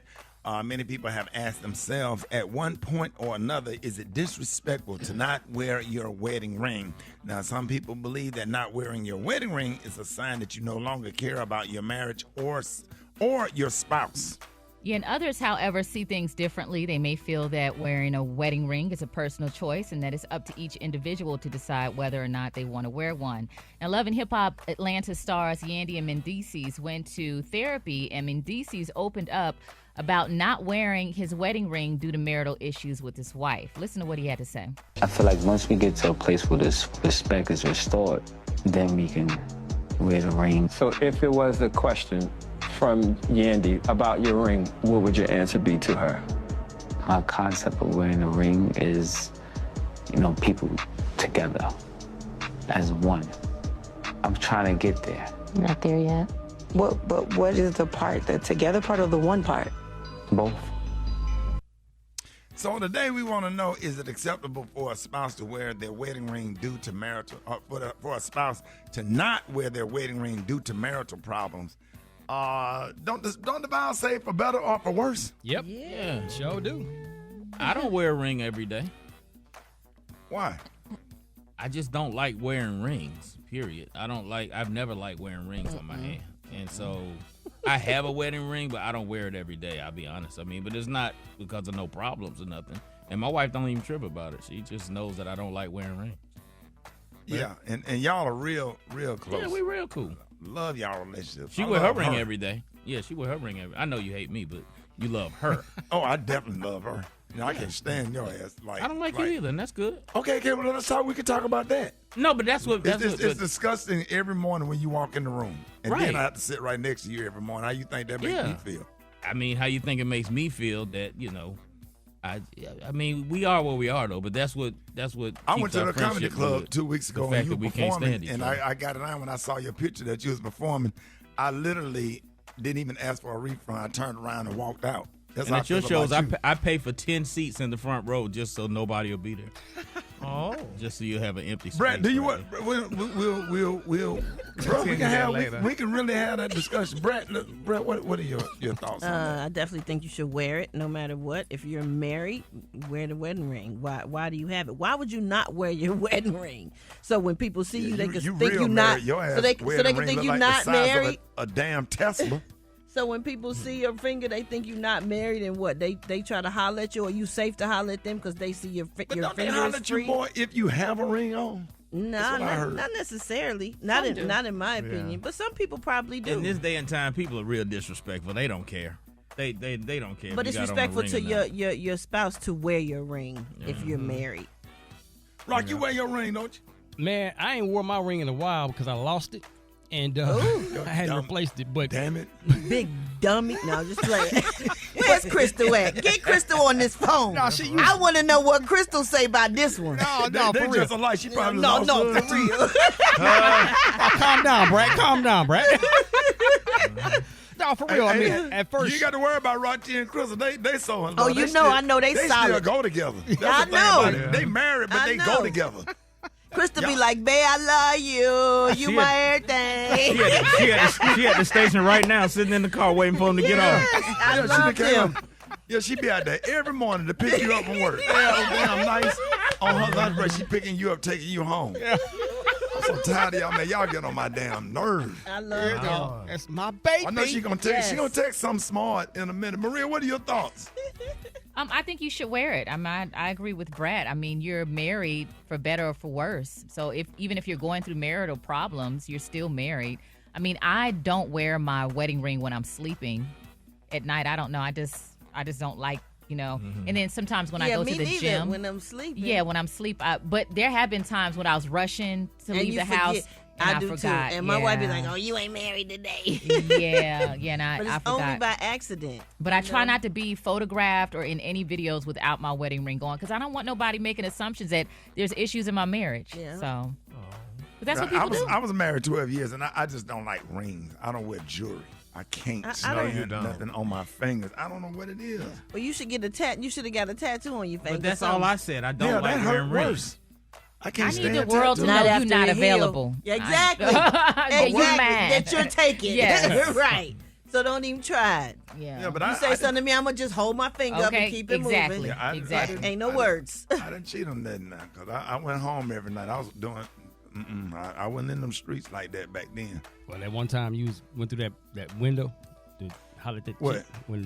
many people have asked themselves at one point or another? Is it disrespectful to not wear your wedding ring? Now, some people believe that not wearing your wedding ring is a sign that you no longer care about your marriage or your spouse. Yeah, and others, however, see things differently. They may feel that wearing a wedding ring is a personal choice and that it's up to each individual to decide whether or not they want to wear one. Now, Love and Hip Hop Atlanta stars Yandy and Mendeecees went to therapy, and Mendeecees opened up about not wearing his wedding ring due to marital issues with his wife. Listen to what he had to say. I feel like once we get to a place where this respect is restored, then we can wear the ring. So if it was a question from Yandy about your ring, what would your answer be to her? My concept of wearing a ring is, people together as one. I'm trying to get there. Not there yet. But what is the part, the together part or the one part? Both. So today we want to know, is it acceptable for a spouse to wear their wedding ring due to marital, for a spouse to not wear their wedding ring due to marital problems? Don't the Bible say for better or for worse? Yep. Yeah, sure do. I don't wear a ring every day. Why? I just don't like wearing rings, period. I've never liked wearing rings on my hand. And so I have a wedding ring, but I don't wear it every day, I'll be honest. But it's not because of no problems or nothing. And my wife don't even trip about it. She just knows that I don't like wearing rings. Yeah, and y'all are real close. Yeah, we real cool. Love y'all relationship. She wear her ring every day. Yeah, she wear her ring every day. I know you hate me, but you love her. Oh, I definitely love her. I can't stand your ass. I don't like you either, and that's good. Okay, well, let's talk. We can talk about that. No, but that's what... It's disgusting every morning when you walk in the room. And Right. then I have to sit right next to you every morning. How you think that makes me feel? How you think it makes me feel that, we are where we are, though, but that's what I went keeps to our the comedy friendship club good. 2 weeks ago The and fact you that were we can't performing, stand each and other. I got it on when I saw your picture that you was performing. I literally didn't even ask for a refund. I turned around and walked out. That's And how at your I feel shows, about you. I pay for 10 seats in the front row just so nobody will be there. Oh. Just so you'll have an empty space. Brett, do you right want? We'll bro, we can really have that discussion. Brett, what are your thoughts on that? I definitely think you should wear it no matter what. If you're married, wear the wedding ring. Why do you have it? Why would you not wear your wedding ring? So when people see you, they can think real you're married. not. Your ass So they can wedding ring think look you're like not the size of married. a damn Tesla. So when people see your finger, they think you're not married, and what they try to holler at you. Are you safe to holler at them because they see your But your don't they finger holler is at you, free? boy, if you have a ring on? Nah, what I heard. not necessarily. Not in my opinion. But some people probably do. In this day and time, people are real disrespectful. They don't care. They don't care. But if it's you got on a respectful ring to or not. your spouse to wear your ring if you're married. Rock, you wear your ring, don't you? Man, I ain't wore my ring in a while because I lost it. And I hadn't replaced it, but damn it, big dummy! No, just play. Where's Crystal at? Get Crystal on this phone. No, I want to know what Crystal say about this one. They for real. just alike. She probably No, lost no, hers, for too. real. Calm down, Brad. Calm down, Brad. No, for real. I mean, at You first. ain't got to worry about Rocky and Crystal. They so in love. Oh, you know, I know they They solid. still go together. That's I the thing know. about it. They married, but they go together. Crystal be like, babe, I love you. You my everything. She at the station right now, sitting in the car waiting for him to get off. I love him. Yeah, she be out there every morning to pick you up from work. Yeah, damn nice. On her lunch break, she picking you up, taking you home. Yeah. I'm so tired of y'all, man. Y'all get on my damn nerves. I love them. That's my baby. I know she gonna text. She gonna text something smart in a minute. Maria, what are your thoughts? I think you should wear it. I agree with Brad. I mean, you're married for better or for worse. So even if you're going through marital problems, you're still married. I mean, I don't wear my wedding ring when I'm sleeping at night. I don't know. I just don't like, And then sometimes when I go to the gym, when I'm sleeping. Yeah, when I'm asleep. But there have been times when I was rushing to leave the house. And I do forgot. too. And my wife be like, "Oh, you ain't married today." Yeah, and I But it's forgot. only by accident. But I try not to be photographed or in any videos without my wedding ring on because I don't want nobody making assumptions that there's issues in my marriage. Yeah. So, but that's what people do. I was married 12 years, and I just don't like rings. I don't wear jewelry. I can't stand nothing on my fingers. I don't know what it is. Well, you should get a tattoo. You should have got a tattoo on your finger. But that's all I said. I don't like wearing rings. I can't stand need the world to know you're not available. Exactly. You mad. That you're taking. Yes. Right. So don't even try it. Yeah. But you say something to me, I'm going to just hold my finger up and keep it moving. Yeah, exactly. Ain't no words. I didn't cheat on that now because I went home every night. I was doing, I wasn't in them streets like that back then. Well, that one time you went through that window to holler at that What? chick when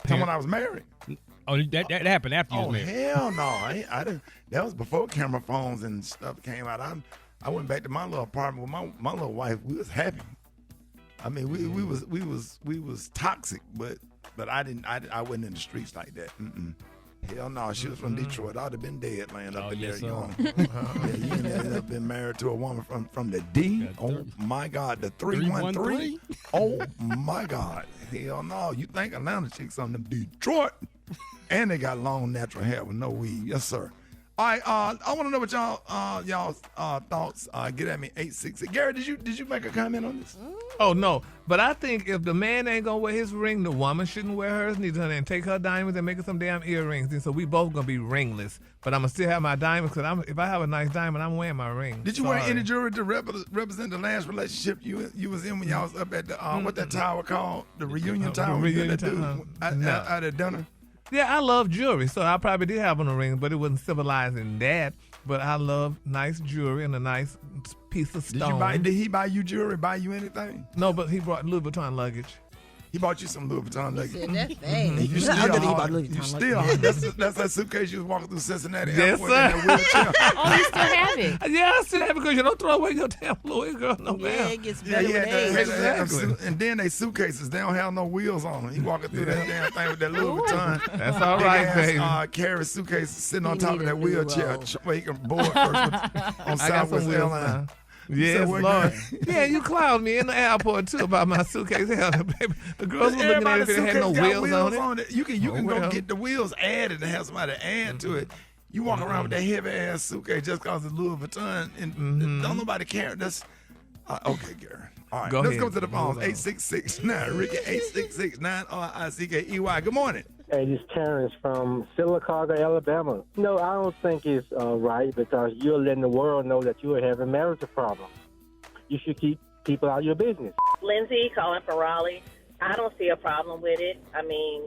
When I was married. Oh, that happened after you was married. Hell no. I didn't. That was before camera phones and stuff came out. I went back to my little apartment with my little wife. We was happy. I mean, we was toxic, but I wasn't in the streets like that. Hell no, she was from Detroit. I'd have been dead laying up in there young. You ended up being married to a woman from the D. Oh my God, the 313. Oh my God, hell no. You think Atlanta chicks on them Detroit? And they got long natural hair with no weave. Yes, sir. All right, I want to know what y'all's thoughts. Get at me 866. Gary, did you make a comment on this? Oh no, but I think if the man ain't gonna wear his ring, the woman shouldn't wear hers neither, and take her diamonds and make her some damn earrings. And so we both gonna be ringless. But I'm gonna still have my diamonds because if I have a nice diamond, I'm wearing my ring. Did you wear any jewelry to represent the last relationship you was in when y'all was up at the what that tower called, the reunion tower? The reunion tower. Out at dinner. Yeah, I love jewelry, so I probably did have on a ring, but it wasn't civilizing that. But I love nice jewelry and a nice piece of stone. Did he buy you jewelry? Buy you anything? No, but he brought Louis Vuitton luggage. He bought you some Louis Vuitton luggage. That's bad. You still, that's that suitcase you was walking through Cincinnati Yes, Airport sir. in that wheelchair. Oh, you still have it? Yeah, I still have it because you don't throw away your damn Louis, girl. No, Yeah, ma'am. it gets better with age. Exactly. And then they suitcases, they don't have no wheels on them. He walking through that damn thing with that Louis Vuitton. That's all right, baby. Carry suitcase sitting on He top of need that a new wheelchair roll. where he can board first on I got some Southwest wheels Airlines. now. Yes, what, Lord. girl? Yeah, you clowned me in the airport too about my suitcase. Hell, baby, the girls were looking at it if it had no Everybody's got wheels on it. You can well. go get the wheels added and have somebody add to it. You walk around with that heavy ass suitcase just because it's Louis Vuitton and don't nobody care. That's okay, Gary. All right, let's go to the phones. 866-9 Ricky 866-9 Good morning. Hey, this is Terrence from Silicaga, Alabama. No, I don't think it's right because you're letting the world know that you are having marital problems. You should keep people out of your business. Lindsay calling for Raleigh. I don't see a problem with it. I mean,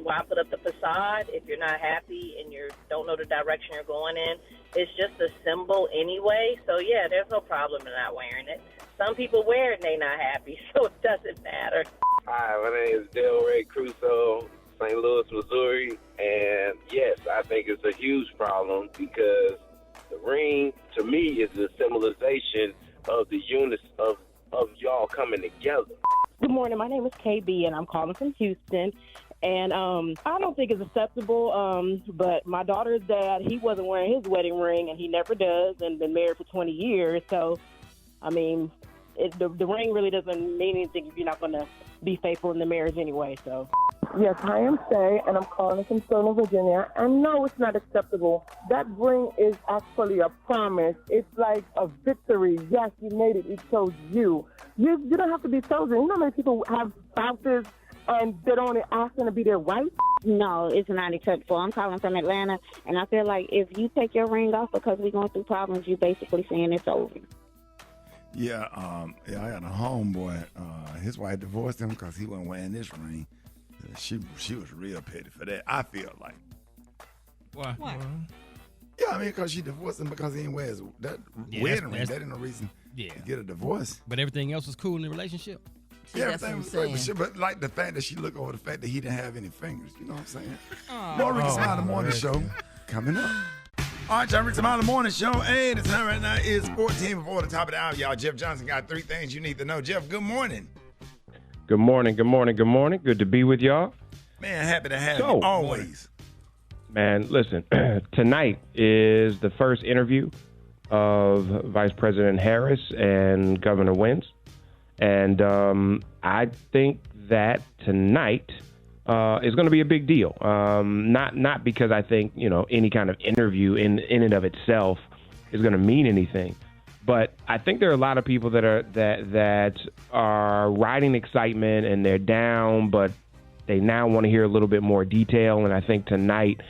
why put up the facade if you're not happy and you don't know the direction you're going in? It's just a symbol anyway. So, yeah, there's no problem in not wearing it. Some people wear it and they're not happy, so it doesn't matter. Hi, my name is Delray Crusoe, St. Louis, Missouri. And, yes, I think it's a huge problem because the ring, to me, is a symbolization of the unity of y'all coming together. Good morning. My name is KB, and I'm calling from Houston. And I don't think it's acceptable, but my daughter's dad, he wasn't wearing his wedding ring, and he never does, and been married for 20 years. So, I mean, the ring really doesn't mean anything if you're not going to be faithful in the marriage anyway. So Yes, I am Shay, and I'm calling from Sterling, Virginia. And no, it's not acceptable. That ring is actually a promise. It's like a victory. Yes, you made it. It chose you. You don't have to be chosen. You know how many people have spouses and they don't ask them to be their wife? No, it's not acceptable. I'm calling from Atlanta, and I feel like if you take your ring off because we're going through problems, you're basically saying it's over. Yeah, I got a homeboy. His wife divorced him because he wasn't wearing this ring. She was real petty for that. I feel like. Why? Yeah, I mean, because she divorced him because he didn't wear that wedding ring. That ain't no reason to get a divorce. But everything else was cool in the relationship. Yeah, everything was great. But like the fact that she looked over the fact that he didn't have any fingers. You know what I'm saying? More Rickey Smiley Morning Show coming up. All right, y'all, Rickey Smiley Morning Show. Hey, the time right now is 14 before the top of the hour, y'all. Jeff Johnson got 3 things you need to know. Jeff, good morning. Good morning. Good to be with y'all. Man, happy to have you always. Man, listen, tonight is the first interview of Vice President Harris and Governor Wentz. And I think that tonight is going to be a big deal. Not because I think, any kind of interview in and of itself is going to mean anything. But I think there are a lot of people that are riding excitement and they're down, but they now want to hear a little bit more detail. And I think tonight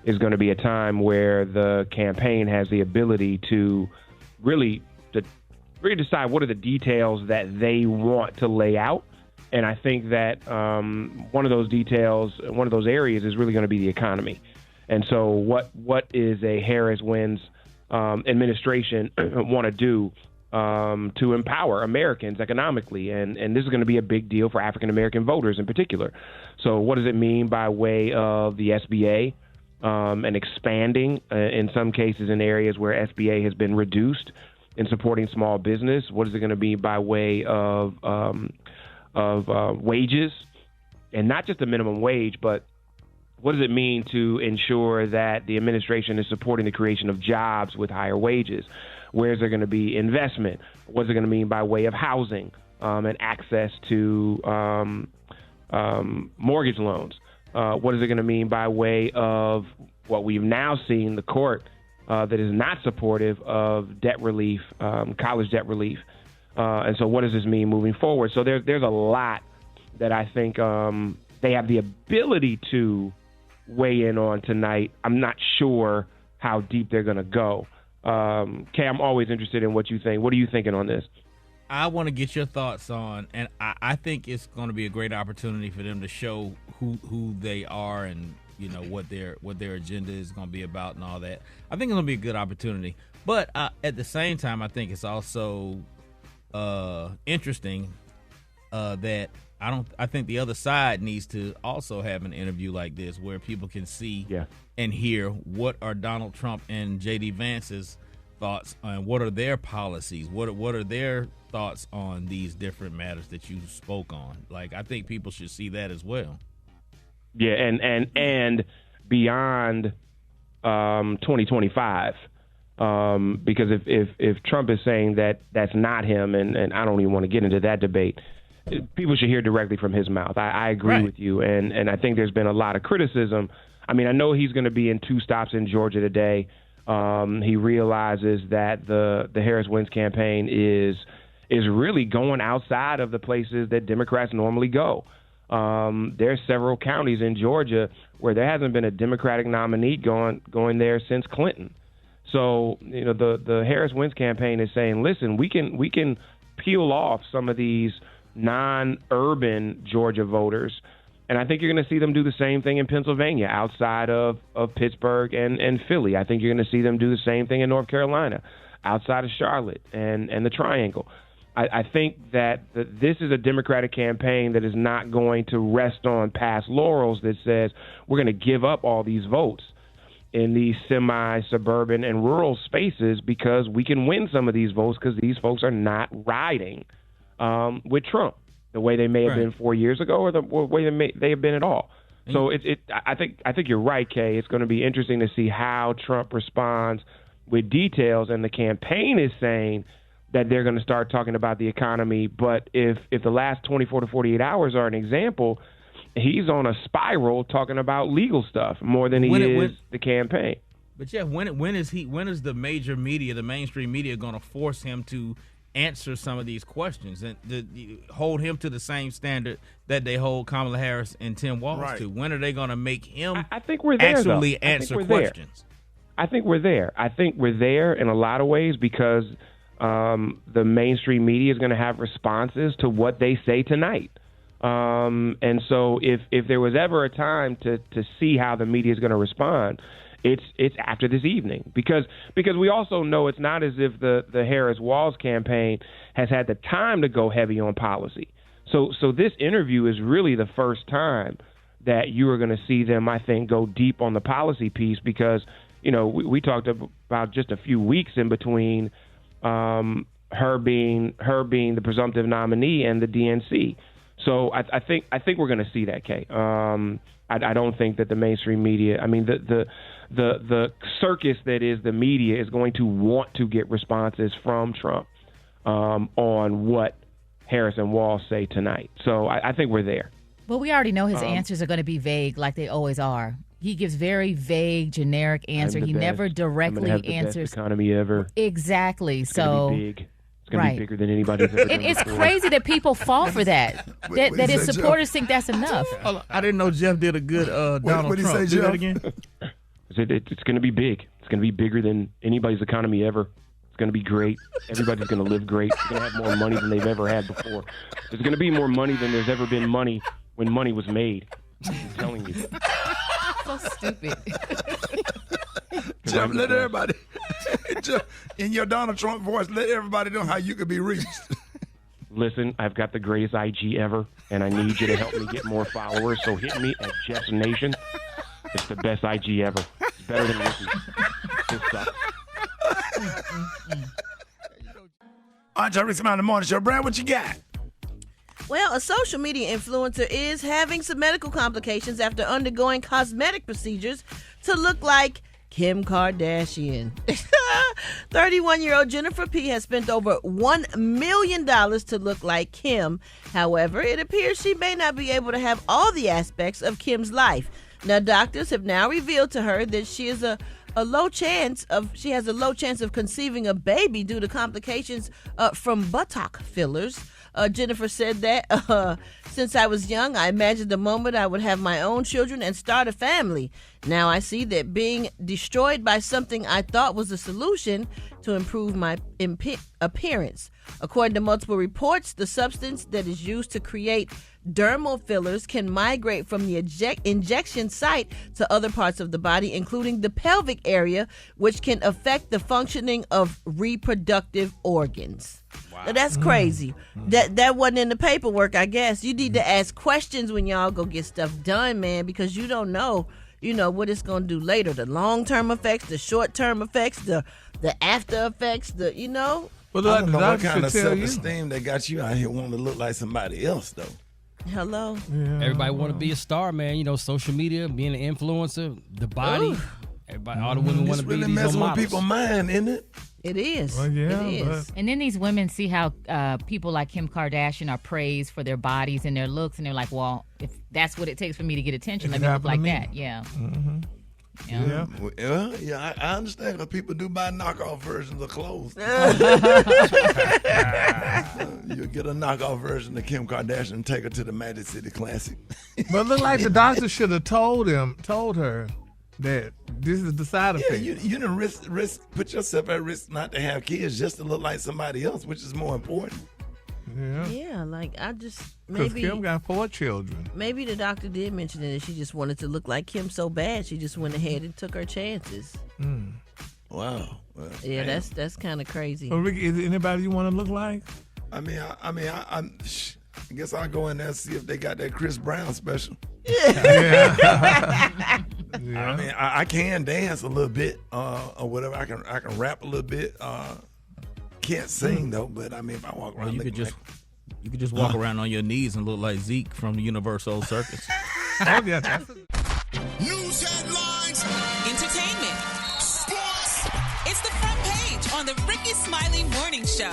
is going to be a time where the campaign has the ability to really decide what are the details that they want to lay out. And I think that one of those details, one of those areas is really going to be the economy. And so what is a Harris-Wentz administration want to do to empower Americans economically? And this is going to be a big deal for African-American voters in particular. So what does it mean by way of the SBA and expanding in some cases in areas where SBA has been reduced in supporting small business? What is it going to be by way of wages, and not just the minimum wage, but what does it mean to ensure that the administration is supporting the creation of jobs with higher wages? Where is there going to be investment? What is it going to mean by way of housing and access to mortgage loans? What is it going to mean by way of what we've now seen, the court that is not supportive of debt relief, college debt relief? And so what does this mean moving forward? So there's a lot that I think they have the ability to weigh in on tonight. I'm not sure how deep they're going to go. Kay, I'm always interested in what you think. What are you thinking on this? I want to get your thoughts on, and I think it's going to be a great opportunity for them to show who they are and what their agenda is going to be about and all that. I think it's going to be a good opportunity, but at the same time, I think it's also interesting that I think the other side needs to also have an interview like this where people can see and hear what are Donald Trump and J.D. Vance's thoughts and what are their policies, what are their thoughts on these different matters that you spoke on. Like, I think people should see that as well. Yeah, and beyond 2025, because if Trump is saying that that's not him, and I don't even want to get into that debate, people should hear directly from his mouth. I agree with you, and I think there's been a lot of criticism. I mean, I know he's going to be in 2 stops in Georgia today. He realizes that the Harris-Wentz campaign is really going outside of the places that Democrats normally go. There's several counties in Georgia where there hasn't been a Democratic nominee going there since Clinton. So, the Harris-Wentz campaign is saying, listen, we can peel off some of these non-urban Georgia voters, and I think you're going to see them do the same thing in Pennsylvania outside of Pittsburgh and Philly. I think you're going to see them do the same thing in North Carolina outside of Charlotte and the Triangle. I think that this is a Democratic campaign that is not going to rest on past laurels that says we're going to give up all these votes in these semi-suburban and rural spaces because we can win some of these votes because these folks are not riding with Trump the way they may have been 4 years ago or the way they have been at all. So I think you're right, Kay. It's going to be interesting to see how Trump responds with details, and the campaign is saying that they're going to start talking about the economy. But if the last 24 to 48 hours are an example, he's on a spiral talking about legal stuff more than he is the campaign. But Jeff, when is the major media, the mainstream media, going to force him to answer some of these questions and hold him to the same standard that they hold Kamala Harris and Tim Walz to? When are they going to make him I think we're there, actually answer questions? I think we're there. I think we're there in a lot of ways because the mainstream media is going to have responses to what they say tonight. And so if there was ever a time to see how the media is going to respond, it's after this evening, because we also know it's not as if the Harris-Walz campaign has had the time to go heavy on policy. So this interview is really the first time that you are going to see them, I think, go deep on the policy piece, because we talked about just a few weeks in between her being the presumptive nominee and the DNC. So I think we're going to see that, Kay. I don't think that the mainstream media, I mean, the circus that is the media is going to want to get responses from Trump on what Harris and Walz say tonight. So I think we're there. Well, we already know his answers are going to be vague, like they always are. He gives very vague, generic answer. He never directly answers. The best economy ever. Exactly. It's going to be big. It's going to be bigger than anybody's ever done It's before. crazy that people fall for that. That his supporters think that's enough. I didn't know Jeff did a good Donald Trump. Say, do Jeff? that again. It's going to be big. It's going to be bigger than anybody's economy ever. It's going to be great. Everybody's going to live great. They're going to have more money than they've ever had before. There's going to be more money than there's ever been money when money was made. I'm telling you. So stupid. Jeff, let everybody, Jeff, in your Donald Trump voice, let everybody know how you could be reached. Listen, I've got the greatest IG ever, and I need you to help me get more followers. So hit me at Jeff's Nation. It's the best IG ever. It's better than Ricky. Good stuff. All right, Rickey Smiley Morning Show. Brad, what you got? Well, a social media influencer is having some medical complications after undergoing cosmetic procedures to look like Kim Kardashian. 31-year-old Jennifer P. has spent over $1 million to look like Kim. However, it appears she may not be able to have all the aspects of Kim's life. Now, doctors have now revealed to her that she has a low chance of conceiving a baby due to complications from buttock fillers. Jennifer said that since I was young, I imagined the moment I would have my own children and start a family. Now I see that being destroyed by something I thought was a solution to improve my appearance. According to multiple reports, the substance that is used to create dermal fillers can migrate from the injection site to other parts of the body, including the pelvic area, which can affect the functioning of reproductive organs. Wow. Now, that's crazy. That wasn't in the paperwork, I guess. You need to ask questions when y'all go get stuff done, man, because you don't know, what it's going to do later. The long-term effects, the short-term effects, the after effects, Well, I don't know what kind of self-esteem that got you out here wanting to look like somebody else, though. Hello. Yeah. Everybody want to be a star, man. Social media, being an influencer, the body. Ooh. Everybody, all the women want to be these models. It's really messing with people's mind, isn't it? It is. Well, yeah, it is. And then these women see how people like Kim Kardashian are praised for their bodies and their looks, and they're like, well, if that's what it takes for me to get attention, let me look like that. Yeah. Mm-hmm. Yeah, I understand because people do buy knockoff versions of clothes. You'll get a knockoff version of Kim Kardashian and take her to the Magic City Classic. But it looked like the doctor should have told her that this is the side effect. You didn't put yourself at risk not to have kids just to look like somebody else, which is more important. Yeah, because maybe Kim got 4 children. Maybe the doctor did mention that she just wanted to look like Kim so bad she just went ahead and took her chances. Wow. Well, yeah, that's kind of crazy. Well, Ricky, is there anybody you want to look like? I guess I'll go in there and see if they got that Chris Brown special. Yeah. I can dance a little bit or whatever. I can rap a little bit. Can't sing though, but if I walk around, you could just walk around on your knees and look like Zeke from the Universal Circus. News headlines, entertainment, sports. It's the front page on the Rickey Smiley Morning Show.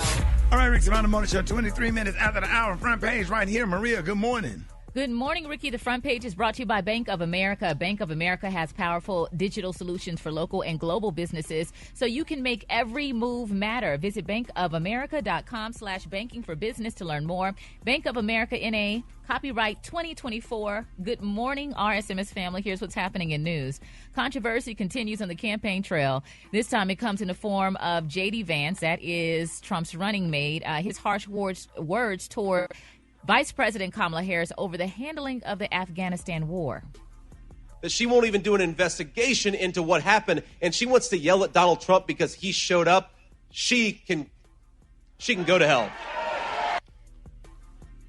All right, Rickey Smiley Morning Show. 23 minutes after the hour, front page right here. Maria, good morning. Good morning, Ricky. The front page is brought to you by Bank of America. Bank of America has powerful digital solutions for local and global businesses, so you can make every move matter. Visit bankofamerica.com/banking for business to learn more. Bank of America N.A., copyright 2024. Good morning, RSMS family. Here's what's happening in news. Controversy continues on the campaign trail. This time it comes in the form of J.D. Vance, that is Trump's running mate. His harsh words toward Vice President Kamala Harris over the handling of the Afghanistan war. That she won't even do an investigation into what happened, and she wants to yell at Donald Trump because he showed up. She can go to hell.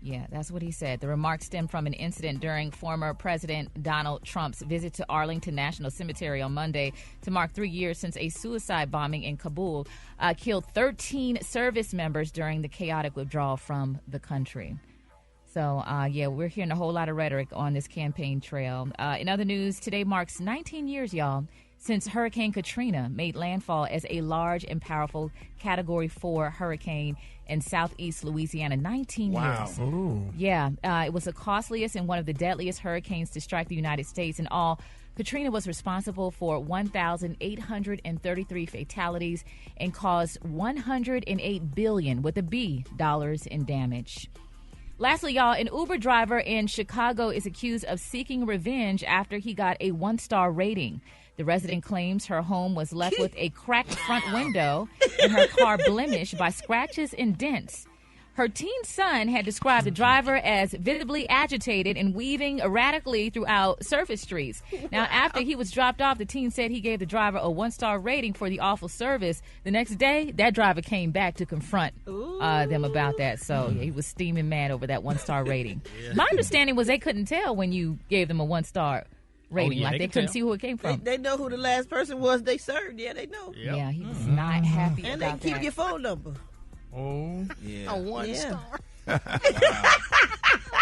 Yeah, that's what he said. The remarks stem from an incident during former President Donald Trump's visit to Arlington National Cemetery on Monday to mark 3 years since a suicide bombing in Kabul killed 13 service members during the chaotic withdrawal from the country. So, we're hearing a whole lot of rhetoric on this campaign trail. In other news, today marks 19 years, y'all, since Hurricane Katrina made landfall as a large and powerful Category 4 hurricane in southeast Louisiana. 19 years. Ooh. Yeah, it was the costliest and one of the deadliest hurricanes to strike the United States. In all, Katrina was responsible for 1,833 fatalities and caused $108 billion, with a B, dollars in damage. Lastly, y'all, an Uber driver in Chicago is accused of seeking revenge after he got a 1-star rating. The resident claims her home was left with a cracked front window and her car blemished by scratches and dents. Her teen son had described the driver as visibly agitated and weaving erratically throughout surface streets. Now, after he was dropped off, the teen said he gave the driver a 1-star rating for the awful service. The next day, that driver came back to confront them about that. So he was steaming mad over that 1-star rating. My understanding was they couldn't tell when you gave them a 1-star rating. Like they couldn't see who it came from. They know who the last person was they served. Yeah, they know. Yep. Yeah, he was not happy and about they keep that. your phone number. Oh, yeah. A 1-star.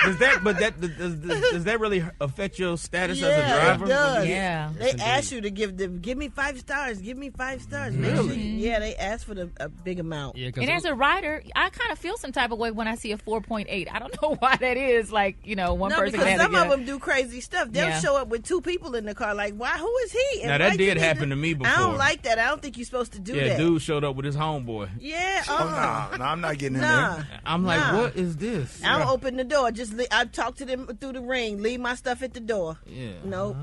Does that really affect your status as a driver? It does. Yeah. They ask you to give me 5 stars. Give me 5 stars. Make sure they ask for a big amount. Yeah, and as a rider, I kind of feel some type of way when I see a 4.8. I don't know why that is. Like, one person because has some of them do crazy stuff. They'll show up with 2 people in the car. Like, why? Who is he? And now that did happen to me before. I don't like that. I don't think you're supposed to do that. Yeah, dude showed up with his homeboy. Yeah. No, I'm not getting in there. I'm like, what is this? I don't open the door. I talk to them through the ring. Leave my stuff at the door. Yeah. Nope.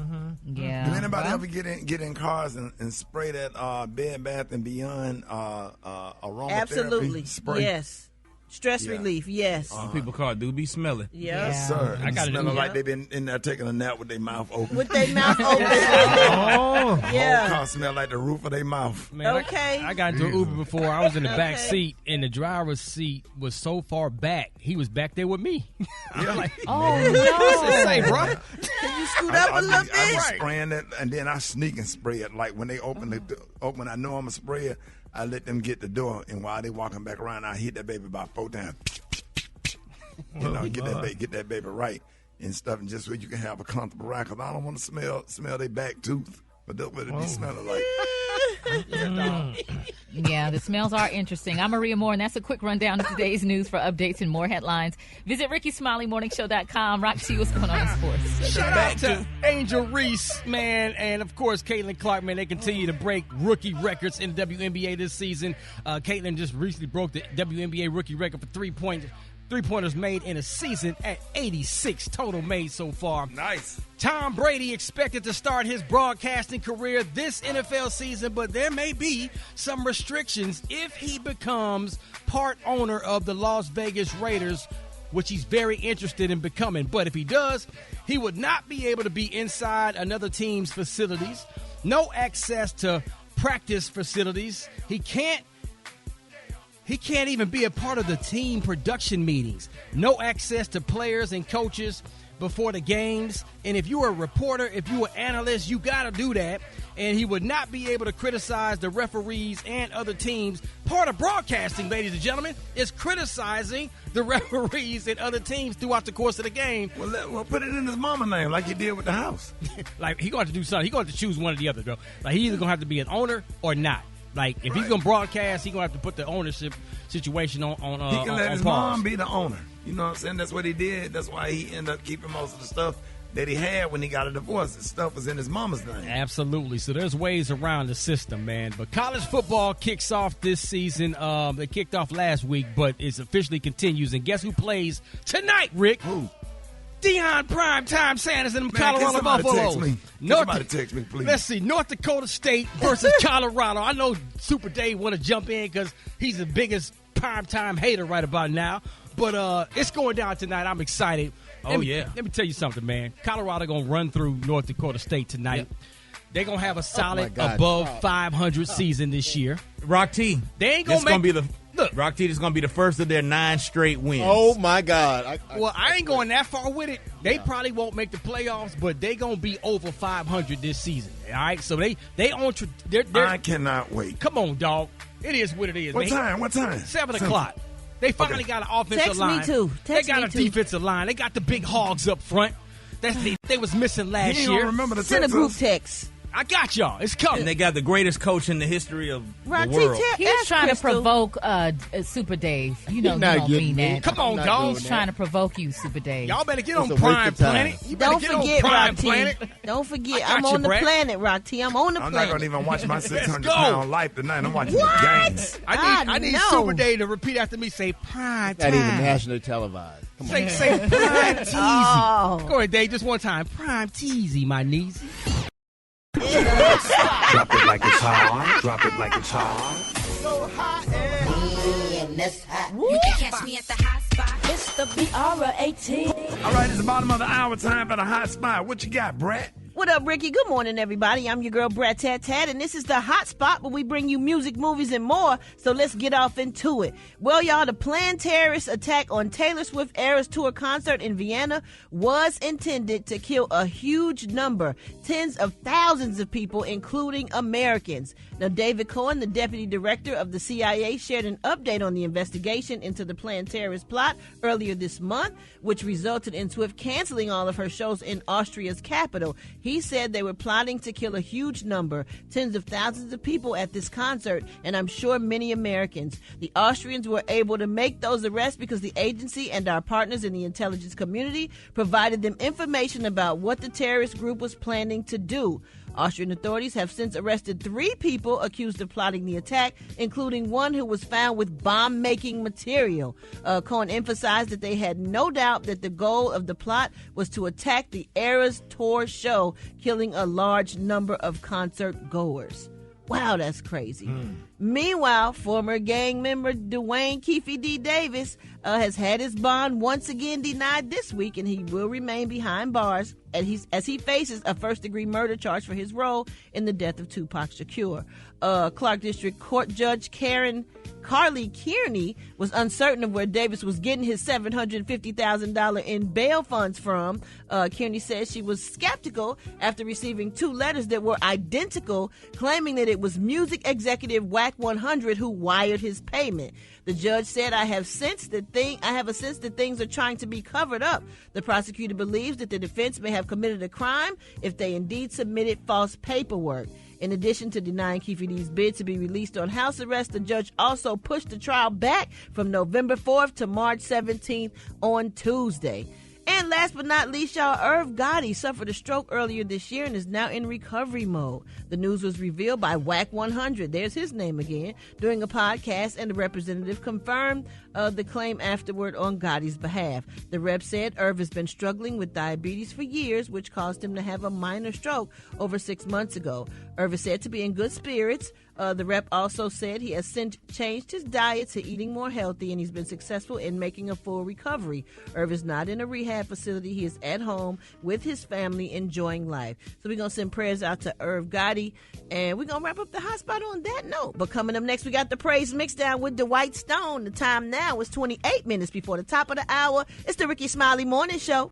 Yeah. Do anybody ever get in cars and spray that Bed Bath and Beyond aromatherapy Absolutely. spray? Yes. Stress relief, yes. Some people call it do be smelling. Yes, sir. I got smelling like they've been in there taking a nap with their mouth open. With their mouth open. Whole Yeah. car smell like the roof of their mouth. Man, Okay. I got into an Uber before. I was in the back Okay. seat, and the driver's seat was so far back. He was back there with me. I'm like, Oh, what's no. this say, bro? Can you scoot up a little I bit? be spraying it, and then I sneak and spray it. Like when they open when I know I'm a sprayer, I let them get the door, and while they walking back around, I hit that baby about 4 times. Get that baby right and stuff, and just so you can have a comfortable ride. Cause I don't want to smell their back tooth, but that's what it be smelling like. Yeah, the smells are interesting. I'm Maria Moore, and that's a quick rundown of today's news. For updates and more headlines, visit RickySmileyMorningShow.com. Rock, see what's going on in sports. Shout out to Angel Reese, man, and of course Caitlin Clark, man. They continue to break rookie records in the WNBA this season. Caitlin just recently broke the WNBA rookie record for three-pointers made in a season at 86 total made so far. Nice. Tom Brady expected to start his broadcasting career this NFL season, but there may be some restrictions if he becomes part owner of the Las Vegas Raiders, which he's very interested in becoming. But if he does, he would not be able to be inside another team's facilities, no access to practice facilities. He can't even be a part of the team production meetings. No access to players and coaches before the games. And if you're a reporter, if you're an analyst, you got to do that. And he would not be able to criticize the referees and other teams. Part of broadcasting, ladies and gentlemen, is criticizing the referees and other teams throughout the course of the game. Well, put it in his mama name like he did with the house. Like, he going to do something. He going to choose one or the other, though. Like, he either going to have to be an owner or not. Like, if he's going to broadcast, he's going to have to put the ownership situation on He can let his pause. mom be the owner. You know what I'm saying? That's what he did. That's why he ended up keeping most of the stuff that he had when he got a divorce. The stuff was in his mama's name. Absolutely. So there's ways around the system, man. But college football kicks off this season. They kicked off last week, but it officially continues. And guess who plays tonight, Rick? Who? Deion Primetime Sanders and the Man, Colorado can somebody Buffaloes. text me? Somebody text me, please. Let's see. North Dakota State versus Colorado. I know Super Dave want to jump in because he's the biggest primetime hater right about now. But it's going down tonight. I'm excited. Let me tell you something, man. Colorado going to run through North Dakota State tonight. Yep. They're going to have a solid God. above 500 season this year. Rock T. They ain't going to make be the look. Rock T is going to be the first of their 9 straight wins. Oh my God! I ain't going that far with it. They probably won't make the playoffs, but they gonna be over 500 this season. All right, so they on. I cannot wait. Come on, dog. It is what it is. What man. time? What time? 7 o'clock. They finally got an offensive Text line. me too. They got a defensive line. They got the big hogs up front. They was missing last He year. don't remember the Send a group text. I got y'all. It's coming. And they got the greatest coach in the history of Rock the world. He's trying to provoke Super Dave. You know, you not don't getting mean me. that. Come on, dog. He's trying to provoke you, Super Dave. Y'all better get It's on a waste Prime of time. Planet. You better Don't get forget, on Prime Rock T. Planet. Don't forget, I got I'm you, on the Brad. planet, Rock T. I'm on the I'm planet. not going to even watch my Let's 600-pound life tonight. I'm watching the games. I need know. Super Dave to repeat after me. Say Prime Not even Time. nationally televised. Come on. Say Prime Teasy. Oh. Go ahead, Dave. Just one time. Prime Teasy, my niece. Drop it like it's hot. Drop it like it's hot. You can catch me at the hot spot. It's the BR18. All right, it's the bottom of the hour. Time for the hot spot. What you got, Brett? What up, Ricky? Good morning, everybody. I'm your girl, Brat Tat Tat, and this is the hot spot where we bring you music, movies, and more. So let's get off into it. Well, y'all, the planned terrorist attack on Taylor Swift Eras Tour concert in Vienna was intended to kill a huge number, tens of thousands of people, including Americans. Now, David Cohen, the deputy director of the CIA, shared an update on the investigation into the planned terrorist plot earlier this month, which resulted in Swift canceling all of her shows in Austria's capital. He said they were plotting to kill a huge number, tens of thousands of people at this concert, and I'm sure many Americans. The Austrians were able to make those arrests because the agency and our partners in the intelligence community provided them information about what the terrorist group was planning to do. Austrian authorities have since arrested 3 people accused of plotting the attack, including one who was found with bomb-making material. Cohen emphasized that they had no doubt that the goal of the plot was to attack the Eras Tour show, killing a large number of concert goers. Wow, that's crazy. Meanwhile, former gang member Dwayne Keefe D. Davis has had his bond once again denied this week, and he will remain behind bars as he faces a first-degree murder charge for his role in the death of Tupac Shakur. Clark District Court Judge Carly Kearney was uncertain of where Davis was getting his $750,000 in bail funds from. Kearney says she was skeptical after receiving 2 letters that were identical, claiming that it was music executive Wack 100 who wired his payment. The judge said, I have a sense that things are trying to be covered up. The prosecutor believes that the defense may have committed a crime if they indeed submitted false paperwork. In addition to denying Keefe D's bid to be released on house arrest, the judge also pushed the trial back from November 4th to March 17th on Tuesday. And last but not least, y'all, Irv Gotti suffered a stroke earlier this year and is now in recovery mode. The news was revealed by Wack 100, there's his name again, during a podcast, and the representative confirmed the claim afterward on Gotti's behalf. The rep said Irv has been struggling with diabetes for years, which caused him to have a minor stroke over 6 months ago. Irv is said to be in good spirits. The rep also said he has since changed his diet to eating more healthy, and he's been successful in making a full recovery. Irv is not in a rehab facility. He is at home with his family enjoying life. So we're going to send prayers out to Irv Gotti, and we're going to wrap up the hot spot on that note. But coming up next, we got the Praise Mixdown with Dwight Stone. The time now is 28 minutes before the top of the hour. It's the Rickey Smiley Morning Show.